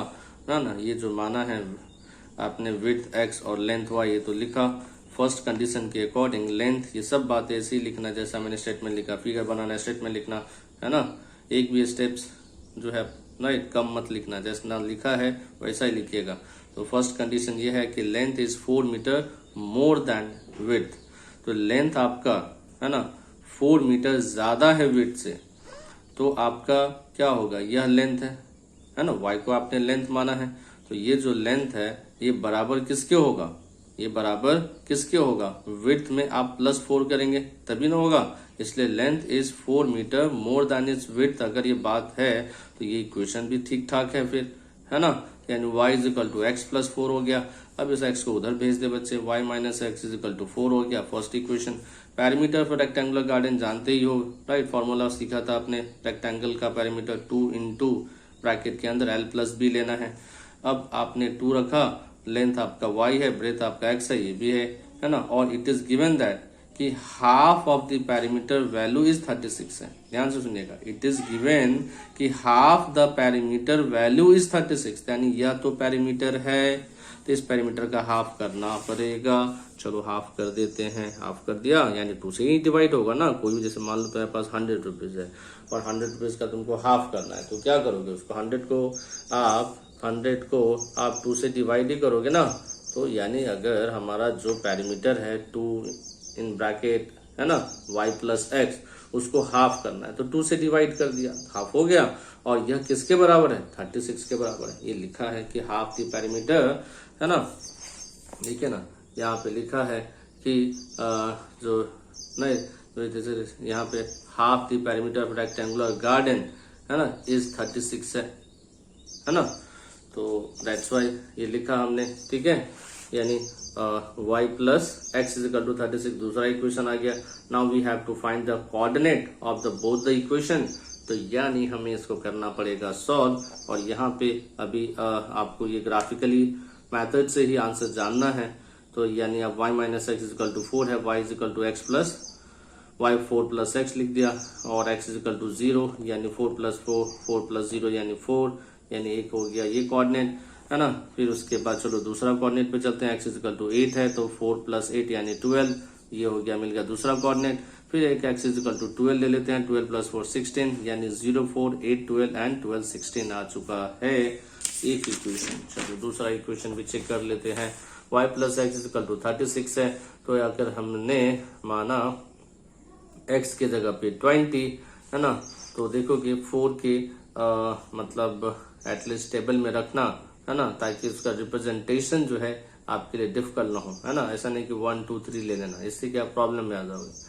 ना ये जो माना है आपने विड्थ x और लेंथ y ये तो लिखा। फर्स्ट कंडीशन के अकॉर्डिंग लेंथ, ये सब बातें ऐसे ही लिखना जैसा मैंने स्टेटमेंट लिखा, फिगर बनाना स्टेटमेंट लिखना, है ना। एक भी स्टेप्स जो है राइट कम मत लिखना, जैसा ना लिखा है वैसा ही लिखिएगा। तो फर्स्ट कंडीशन ये है कि length is 4 metre more than width, तो लेंथ आपका है ना 4 मीटर ज्यादा है विड्थ से। तो आपका क्या होगा, यह लेंथ है ना, y को आपने लेंथ माना है, तो ये जो लेंथ है ये बराबर किसके होगा, ये बराबर किसके होगा, विड्थ में आप +4 करेंगे तभी ना होगा, इसलिए length is 4 metre more than its width. अगर ये बात है तो ये इक्वेशन भी ठीक ठाक है फिर, है ना, यानी y is equal to x plus 4 हो गया। अब इस x को उधर भेज दे बच्चे, y minus x is equal to 4 हो गया first equation. Parameter for rectangular garden जानते ही हो, राइट, फॉर्मूला सीखा था आपने, रेक्टेंगल का पैरामीटर 2 इंटू ब्रैकेट के अंदर l+b लेना है। अब आपने 2 रखा, लेंथ आपका y है, ब्रेथ आपका x है, ये भी है ना, और इट इज गिवन दैट कि half of the parameter value is 36 है। ध्यान से सुनिएगा, इट इज गिवन कि half the parameter value is 36, यानी यह तो पैरामीटर है तो इस पैरामीटर का हाफ करना पड़ेगा। चलो हाफ कर देते हैं, हाफ कर दिया यानी 2 से ही डिवाइड होगा ना, कोई भी, जैसे मान लो तुम्हारे पास 100 रुपीज है और 100 रुपीज का तुमको हाफ करना है, तो क्या करोगे, उसको 100 को आप 2 से डिवाइड ही करोगे ना। तो यानी अगर हमारा जो पैरामीटर है 2 इन ब्रैकेट है ना y प्लस एक्स, उसको हाफ करना है तो 2 से डिवाइड कर दिया, हाफ हो गया, और यह किसके बराबर है, 36 के बराबर है। ये लिखा है कि हाफ द पैरामीटर, है ना, ठीक है ना, यहाँ पे लिखा है कि जो नहीं, यहाँ पे half the parameter of rectangular garden, है ना, इज 36 है ना, तो दैट्स वाई ये लिखा हमने, ठीक है, यानी y plus x is equal to 36, दूसरा इक्वेशन आ गया। Now we have to find the coordinate of the both the equation, तो यानी हमें इसको करना पड़ेगा सॉल्व, और यहाँ पे अभी आपको ये ग्राफिकली मेथड से ही आंसर जानना है। तो यानी अब y minus x is equal to 4 है, y is equal to x plus y 4 plus x लिख दिया, और x इज इक्वल टू 0 यानी 4 प्लस 4 प्लस 0 यानी 4, यानी 1 हो गया ये कोऑर्डिनेट, है ना। फिर उसके बाद चलो दूसरा कोऑर्डिनेट पे चलते हैं, x इज इक्वल टू 8 है तो 4 प्लस 8 यानी 12, ये हो गया, मिल गया दूसरा कोऑर्डिनेट। फिर एक x इज इक्वल टू 12 ले लेते हैं, 12 प्लस 4 16, यानी 0 4 8 12 एंड 12 16 आ चुका है एक इक्वेशन। चलो दूसरा इक्वेशन भी चेक कर लेते हैं, y plus x is equal to 36 है, तो अगर हमने माना x के जगह पे 20, है ना, तो देखो कि 4 के मतलब एटलीस्ट टेबल में रखना, है ना, ताकि उसका रिप्रेजेंटेशन जो है आपके लिए डिफिकल्ट ना हो, है ना, ऐसा नहीं कि 1 2 3 ले लेना, इससे क्या प्रॉब्लम में आ जाओगे।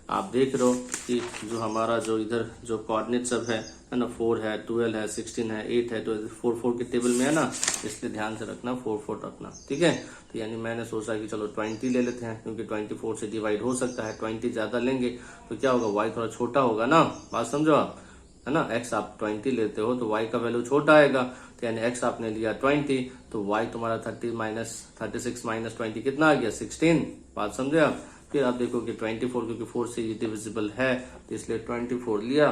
आप देख रहे हो कि जो हमारा जो इधर जो कोऑर्डिनेट सब है ना, 4 है 12 है 16 है 8 है, तो 4 4 के टेबल में है ना, इसलिए ध्यान से रखना 4 4 रखना, ठीक है। तो यानी मैंने सोचा कि चलो 20 ले लेते हैं, क्योंकि 24 से डिवाइड हो सकता है, 20 ज्यादा लेंगे तो क्या होगा, y थोड़ा छोटा होगा ना, बात समझो आप, है ना, x आप 20 लेते हो तो y का वैल्यू छोटा आएगा, तो यानी x आपने लिया 20 तो y तुम्हारा 36 माइनस 20 कितना आ गया, 16, बात समझे आप। फिर आप देखो कि 24, क्योंकि 4 से ये डिविजिबल है तो इसलिए 24 लिया,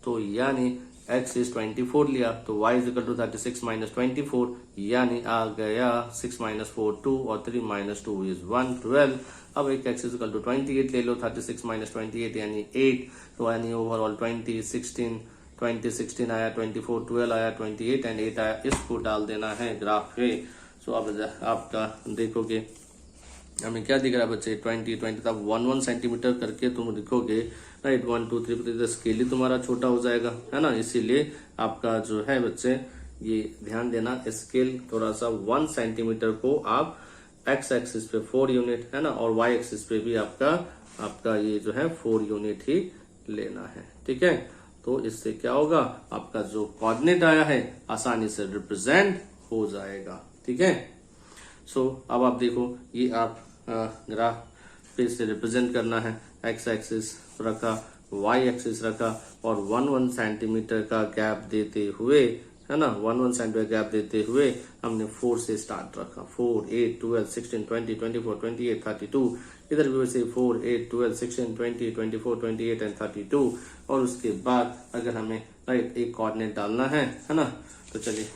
तो यानी x इज 24 लिया, तो y is equal to 36 minus 24, यानी आ गया 6 माइनस 4 2 और 3 माइनस 2 इज 1 12। अब एक x इज इक्वल टू 28 ले लो, 36 माइनस 28 यानी 8, तो यानी ओवरऑल 20 16 आया, 24 12 आया, 28 एंड 8 आया, इसको डाल देना है ग्राफ पे। सो अब आपका देखोगे हमें क्या दिख रहा है बच्चे, 20 तब 1 सेंटीमीटर करके तुम लिखोगे, राइट, 1 2 3, स्केल ही तुम्हारा छोटा हो जाएगा, है ना, इसीलिए आपका जो है बच्चे ये ध्यान देना, स्केल थोड़ा सा 1 सेंटीमीटर को आप x एक्सिस पे 4 यूनिट, है ना, और y एक्सिस पे भी आपका ये जो है 4 यूनिट ही लेना है, ठीक है। तो इससे क्या होगा, आपका जो कोऑर्डिनेट आया है आसानी से रिप्रेजेंट हो जाएगा, ठीक है। सो अब आप देखो, ये आप ग्राफ पे से रिप्रेजेंट करना है, x एक्सिस रखा, y एक्सिस रखा, और 1 सेंटीमीटर का गैप देते हुए, है ना, 1 सेंटीमीटर गैप देते हुए हमने 4 से स्टार्ट रखा, 4 8 12 16 20 24 28 32, इधर भी वैसे 4 8 12 16 20 24 28 एंड 32, और उसके बाद अगर हमें राइट एक कोऑर्डिनेट डालना है ना, तो चलिए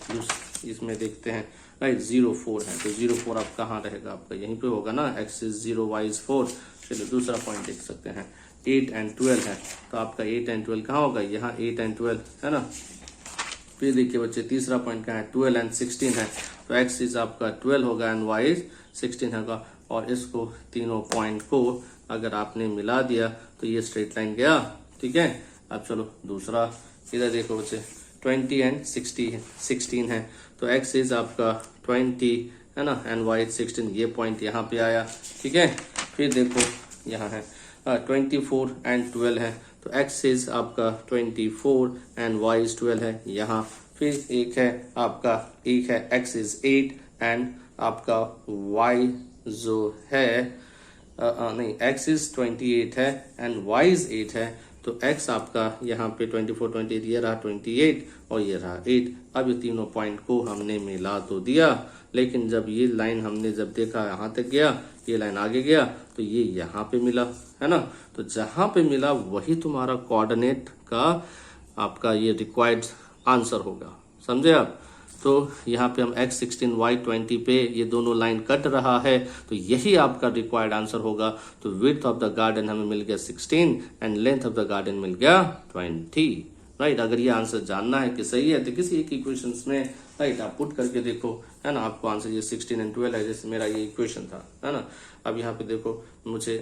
इसमें देखते हैं, राइट 0 4 है, तो 0 4 आप कहाँ रहेगा, आपका यहीं पे होगा ना, x इज 0 y इज 4। चलिए दूसरा पॉइंट देख सकते हैं, 8 एंड 12 है, तो आपका 8 एंड 12 कहाँ होगा, यहाँ 8 एंड 12, है ना। फिर देखिए बच्चे तीसरा पॉइंट कहाँ है, 12 एंड 16 है, तो x इज आपका 12 होगा एंड y इज 16 होगा, और इसको तीनों पॉइंट को अगर आपने मिला दिया तो ये स्ट्रेट लाइन गया, ठीक है। अब चलो दूसरा इधर देखो बच्चे 20 एंड 16 है, तो x इज आपका 20 है ना, एंड y 16, ये पॉइंट यहाँ पे आया, ठीक है। फिर देखो यहाँ है 24 एंड 12 है, तो x इज आपका 24 एंड y इज 12 है यहाँ। फिर एक है आपका, एक है x इज 8 एंड आपका y जो है नहीं, x इज 28 है एंड y इज 8 है, तो x आपका यहाँ पे 24 28, ये रहा 28 और ये रहा 8। अब ये तीनों पॉइंट को हमने मिला तो दिया, लेकिन जब ये लाइन हमने जब देखा यहाँ तक गया, ये लाइन आगे गया, तो ये यहाँ पे मिला, है ना। तो जहाँ पे मिला वही तुम्हारा कोऑर्डिनेट का आपका ये रिक्वायर्ड आंसर होगा, समझे आप। तो यहाँ पे हम x 16 y 20 पे ये दोनों लाइन कट रहा है, तो यही आपका रिक्वायर्ड आंसर होगा। तो विड्थ ऑफ द गार्डन हमें मिल गया 16 and length of the garden मिल गया 20, राइट। अगर ये आंसर जानना है कि सही है तो किसी एक इक्वेशंस में राइट आप पुट करके देखो, है ना, आपको आंसर ये 16 एंड 12 है, जैसे मेरा ये इक्वेशन था, है ना। अब यहाँ पे देखो मुझे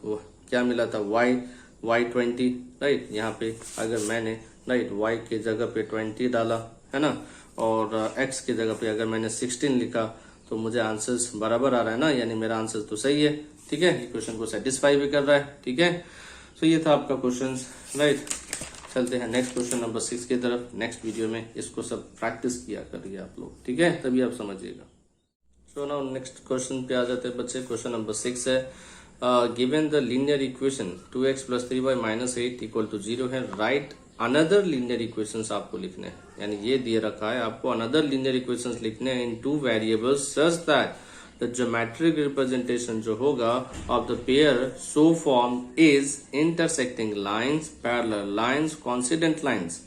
वो क्या मिला था, y 20, राइट। यहाँ पे अगर मैंने राइट y के जगह पे 20 डाला, है ना, और x के जगह पे अगर मैंने 16 लिखा, तो मुझे आंसर्स बराबर आ रहा है ना, यानी मेरा आंसर तो सही है, ठीक है। इक्वेशन को सेटिस्फाई भी कर रहा है, ठीक है। तो ये था आपका क्वेश्चंस, राइट। चलते हैं नेक्स्ट क्वेश्चन नंबर 6 की तरफ। नेक्स्ट वीडियो में इसको सब प्रैक्टिस किया करिए आप लोग, ठीक है, तभी आप समझिएगा। सो नाउ नेक्स्ट क्वेश्चन पे आ जाते हैं बच्चे। क्वेश्चन नंबर 6 है, given the linear equation 2x + 3y - 8 = 0 है, राइट अनदर लीनियर इक्वेशंस आपको लिखने हैं, यानी ये दिए रखा है आपको अनदर लीनियर इक्वेशंस लिखने हैं इन 2 variables such that the geometric representation जो होगा of the pair so form is intersecting lines, parallel lines, coincident lines.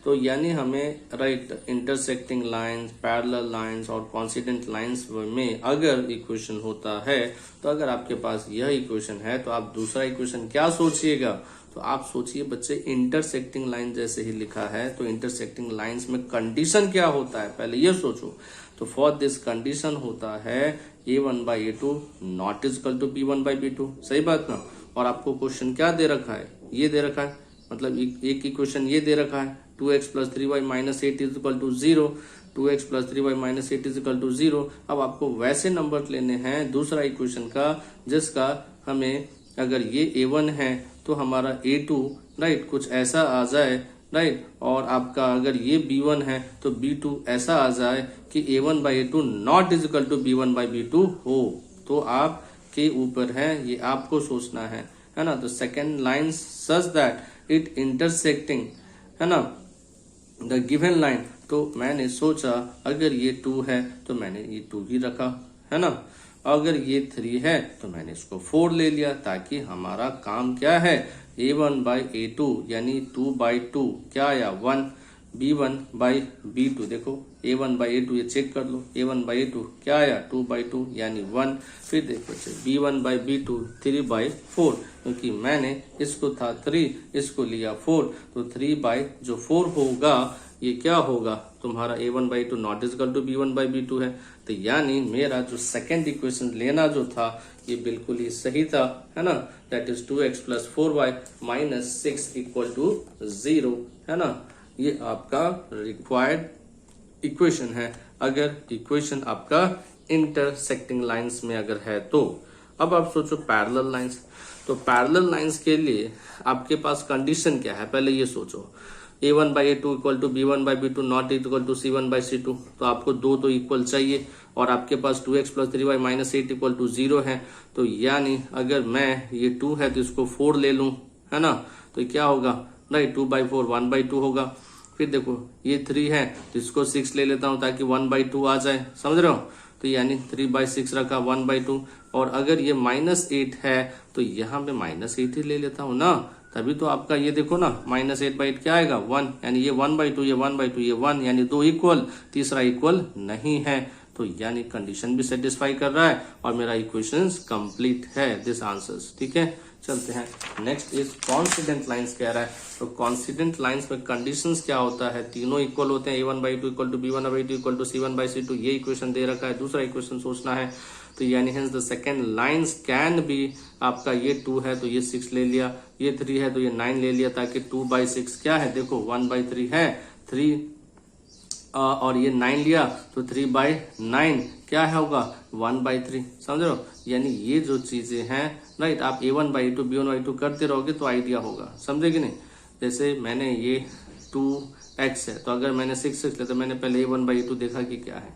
तो यानी हमें right intersecting lines, parallel lines और कोइंसिडेंट लाइंस में अगर इक्वेशन होता है, तो अगर आपके पास यह इक्वेशन है तो आप दूसरा इक्वेशन क्या सोचिएगा, तो आप सोचिए बच्चे इंटरसेक्टिंग लाइन जैसे ही लिखा है, तो इंटरसेक्टिंग लाइंस में कंडीशन क्या होता है पहले ये सोचो। तो फॉर दिस कंडीशन होता है a1/a2 not equal to b1/b2, सही बात ना। और आपको क्वेश्चन क्या दे रखा है, ये दे रखा है, मतलब एक इक्वेशन ये दे रखा है 2x + 3y - 8 = 0, 2x + 3y - 8 = 0। अब आपको वैसे नंबर लेने हैं दूसरा इक्वेशन का जिसका हमें अगर ये a1 है तो हमारा a2 राइट कुछ ऐसा आ जाए, राइट। और आपका अगर ये b1 है तो b2 ऐसा आ जाए कि a1/a2 not equal to b1/b2 हो। तो आप के ऊपर है, ये आपको सोचना है ना। तो second line such that it intersecting, है ना, द गिवन लाइन। तो मैंने सोचा अगर ये 2 है तो मैंने ये 2 ही रखा, है ना। अगर ये 3 है तो मैंने इसको 4 ले लिया, ताकि हमारा काम क्या है a1/a2 यानी 2/2 क्या आया 1, b1/b2 देखो a1/a2 ये चेक कर लो, a1/a2 क्या आया 2/2 यानी 1। फिर देखो b1/b2 3/4, क्योंकि मैंने इसको था 3 इसको लिया 4, तो 3/4 होगा, ये क्या होगा तुम्हारा a1/2 not equal to b1/b2 है। तो यानी मेरा जो सेकंड इक्वेशन लेना जो था ये बिल्कुल ही सही था, है ना। दैट इज 2x + 4y - 6 = 0, है ना। ये आपका रिक्वायर्ड इक्वेशन है अगर इक्वेशन आपका इंटरसेक्टिंग लाइंस में अगर है तो। अब आप सोचो पैरेलल लाइंस, तो पैरेलल लाइंस के लिए आपके पास कंडीशन क्या है पहले ये सोचो। a1/a2 = b1/b2 not equal to c1/c2, तो आपको 2 तो इक्वल चाहिए, और आपके पास 2x + 3y - 8 = 0 है। तो यानी अगर मैं ये 2 है तो इसको 4 ले लूं, है ना, तो क्या होगा राइट 2/4 1/2 होगा। फिर देखो ये 3 है तो इसको 6 ले लेता हूं ताकि 1/2 आ जाए, समझ रहे हो। तो यानी 3/6 रखा 1/2, और अगर ये -8 है तो यहाँ पे -8 ही ले लेता हूँ ना, तभी तो आपका ये देखो ना -8/8 क्या आएगा 1, यानी ये 1/2 ये 1/2 ये 1, यानी 2 इक्वल, तीसरा इक्वल नहीं है। तो यानी कंडीशन भी सेटिस्फाई कर रहा है और मेरा इक्वेशंस कंप्लीट है, दिस आंसर्स, ठीक है। चलते हैं नेक्स्ट इज कॉन्सिडेंट लाइंस कह रहा है। तो कॉन्सिडेंट लाइंस में कंडीशंस क्या होता है, तीनों इक्वल होते हैं a1/2 = b1/2 = c1/c2, ये इक्वेशन दे रखा है। दूसरा इक्वेशन सोचना है तो यानी hence the second lines can be, आपका ये 2 है तो ये 6 ले लिया, ये 3 है तो ये 9 ले लिया, ताकि 2/6 क्या है, देखो 1/3 है 3, और ये 9 लिया तो 3/9 क्या है होगा 1/3, समझ रहे हो। यानी ये जो चीजें हैं राइट, आप a1/2 b1/2 करते रहोगे तो आइडिया होगा, समझे कि नहीं। जैसे मैंने ये 2x है, तो अगर मैंने 6 लिया तो मैंने पहले a1/2 देखा कि क्या है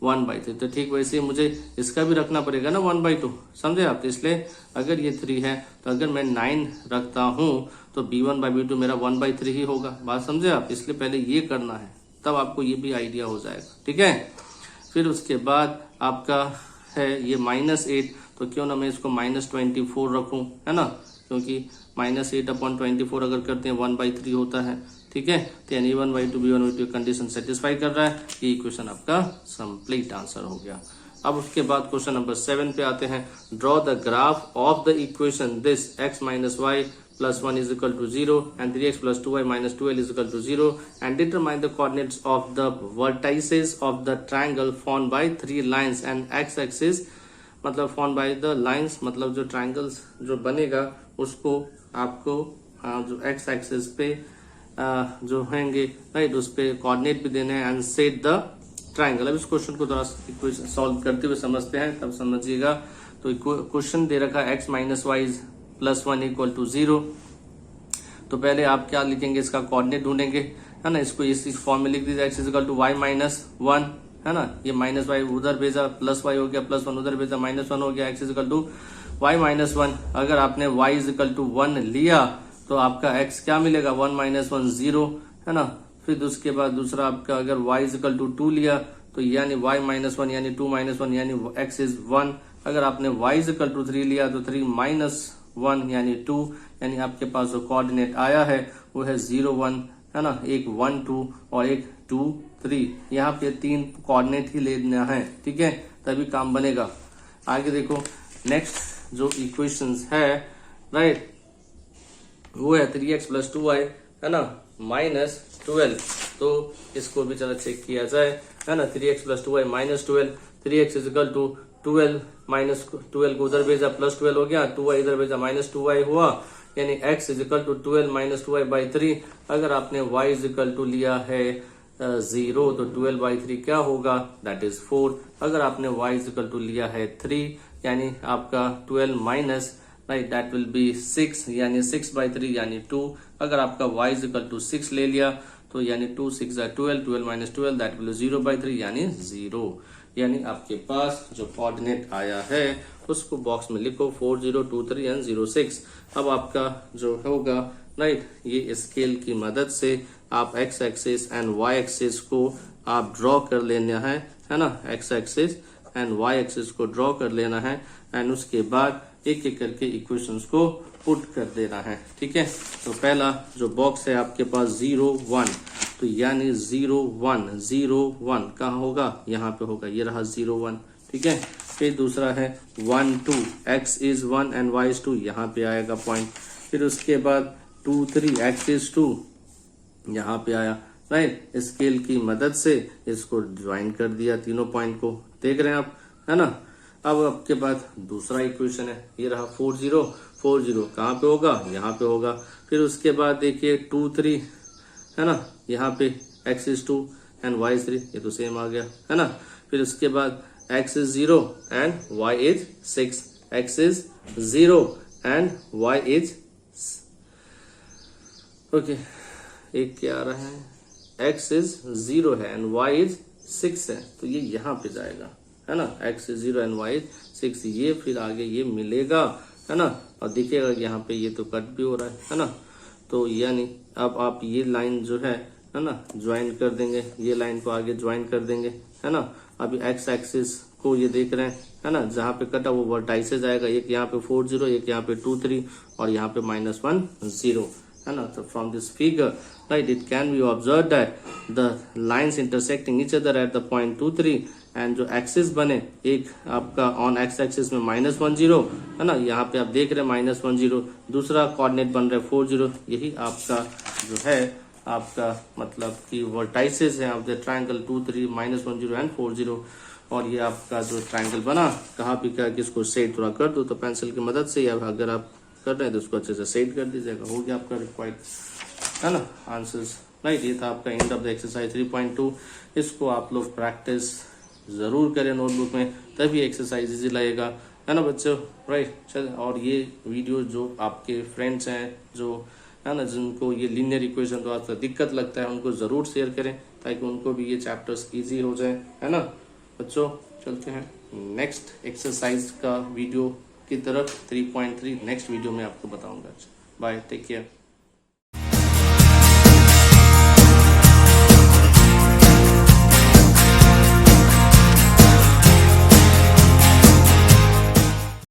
1/3, तो ठीक वैसे ही मुझे इसका भी रखना पड़ेगा ना 1/2, समझे आप। तो इसलिए अगर ये 3 है तो अगर मैं 9 रखता हूं तो b1/2 मेरा 1/3 ही होगा, बात समझे आप। इसलिए पहले ये करना है, तब आपको ये भी आइडिया हो जाएगा, ठीक है। फिर उसके बाद आपका है ये -8, तो क्यों ना मैं इसको -24 रखूं, है ना, क्योंकि -8/24 अगर करते हैं 1/3 होता है, ठीक है। तो यानी a1/2 b1/2 कंडीशन सेटिस्फाई कर रहा है, ये इक्वेशन आपका कंप्लीट आंसर हो गया। अब उसके बाद क्वेश्चन नंबर 7 पे आते हैं। Draw the graph of the equation this x - y plus 1 is equal to 0 and 3x plus 2y minus 2l is equal to 0 and determine the coordinates of the vertices of the triangle formed by 3 lines and x-axis, मतलब formed by the lines, मतलब जो triangles जो बनेगा उसको आपको जो x axis पे जो होंगे राइट उस पे कोऑर्डिनेट भी देने हैं एंड सेट द ट्राइंगल। अब इस क्वेश्चन को थोड़ा इक्वेशन सॉल्व करते हुए समझते हैं, तब समझिएगा। तो क्वेश्चन दे रखा है x - y + 1 = 0। तो पहले आप क्या लिखेंगे, इसका कोऑर्डिनेट ढूंढेंगे, है ना। इसको इस फॉर्म में लिख दीजिए, x = y - 1, है ना। ये -y उधर भेजा, +y हो गया, +1 उधर भेजा, -1 हो गया, x = y - 1। अगर आपने y = 1 लिया तो आपका x क्या मिलेगा, 1 - 1 0, है ना। फिर उसके बाद दूसरा आपका अगर y = 2 लिया तो यानी y - 1 यानी 2 - 1 यानी x is 1। अगर आपने y = 3 लिया तो 3 - 1 यानी 2, यानी आपके पास जो कोऑर्डिनेट आया है वो है 0 1, है ना, एक 1 2 और एक 2 3। यहाँ पे 3 कोऑर्डिनेट ही लेना है, ठीक है, तभी काम बनेगा। आगे देखो नेक्स्ट जो इक्वेशंस है राइट, वो है 3x + 2y, है ना, -12। तो इसको भी चलो चेक किया जाए, है ना। 3x + 2y -12, 3x = 12 -12 को उधर भेजा, +12 हो गया, 2y इधर भेजा, -2y हुआ, यानी x = 12 - 2y/3। अगर आपने y = लिया है 0 तो 12/3 क्या होगा, दैट इज 4। अगर आपने y = लिया है 3 यानी आपका 12 minus right that will be 6 यानी 6/3 यानी 2। अगर आपका y = 6 ले लिया तो यानी 2 6 12, 12 - 12 दैट विल 0/3 यानी 0। यानी आपके पास जो कोऑर्डिनेट आया है उसको बॉक्स में लिखो 4 0 2 3 एंड 0 6। अब आपका जो होगा राइट, ये स्केल की मदद से आप x axis and y axis को आप ड्रॉ कर लेना है ना, x axis and y axis को ड्रॉ कर लेना है एंड उसके बाद एक एक करके इक्वेशंस को पुट कर देना है, ठीक है। तो पहला जो बॉक्स है आपके पास 0 1, तो यानी 0 1 0 1 कहाँ होगा, यहाँ पे होगा, ये रहा 0 1, ठीक है। फिर दूसरा है 1 2, x is 1 and y is 2, यहाँ पे आएगा पॉइंट। फिर उसके बाद 2 3, x is 2, यहाँ पे आया राइट। स्केल की मदद से इसको ज्वाइन कर दिया तीनों पॉइंट को, देख रहे हैं आप, है ना। अब आपके पास दूसरा इक्वेशन है, ये रहा 4 0 4 0, कहाँ पे होगा, यहाँ पे होगा। फिर उसके बाद देखिए 2 3, है ना, यहाँ पे x is 2 and y is 3, ये तो सेम आ गया, है ना। फिर उसके बाद x is 0 and y is 6, x is 0 and y is okay, एक क्या आ रहा है, x is 0 है एंड y is 6 है, तो ये यहाँ पे जाएगा, है ना, x is 0 and y is 6, ये फिर आगे ये मिलेगा, है ना। और दिखेगा यहाँ पे ये तो कट भी हो रहा है ना। तो यानी अब आप ये लाइन जो है ना ज्वाइन कर देंगे, ये लाइन को आगे ज्वाइन कर देंगे, है ना। अभी x एक्सिस को ये देख रहे हैं, है ना, जहाँ पे कटा वो वर्टाइसेस आएगा, एक यहाँ पे 4 0, एक यहाँ पे 2 3 और यहाँ पे -1 0, है ना। तो from this figure right it can be observe that the lines intersecting each other at the point 2 3 and जो एक्सिस बने, एक आपका ऑन एक्स एक्सिस में -1 0, है ना, यहाँ पे आप देख रहे हैं -1 0, दूसरा कोऑर्डिनेट बन रहा है 4 0, यही आपका जो है आपका मतलब कि वर्टाइसेस है ऑफ द ट्रायंगल 2 3 -1 0 एंड 4 0। और ये आपका जो ट्रायंगल बना, कहाँ भी क्या कि इसको सेट थोड़ा कर दो, तो पेंसिल की मदद से, या अगर आप कर रहे हैं तो उसको अच्छे से सेट कर दीजिएगा, हो गया आपका रिक्वायर्ड, है ना, आंसर्स। राइट, ये था आपका एंड ऑफ द एक्सरसाइज 3.2। इसको आप लोग प्रैक्टिस जरूर करें नोटबुक में, तभी एक्सरसाइज इजी लगेगा, है ना बच्चों। राइट, चल, और ये वीडियो जो आपके फ्रेंड्स हैं, जो है ना, जिनको ये लीनियर इक्वेशन तो आज तक दिक्कत लगता है, उनको जरूर शेयर करें, ताकि उनको भी ये चैप्टर्स इजी हो जाए, है ना बच्चों। चलते हैं नेक्स्ट एक्सरसाइज का वीडियो की तरफ, 3.3 नेक्स्ट वीडियो में आपको बताऊंगा। Bye, take care.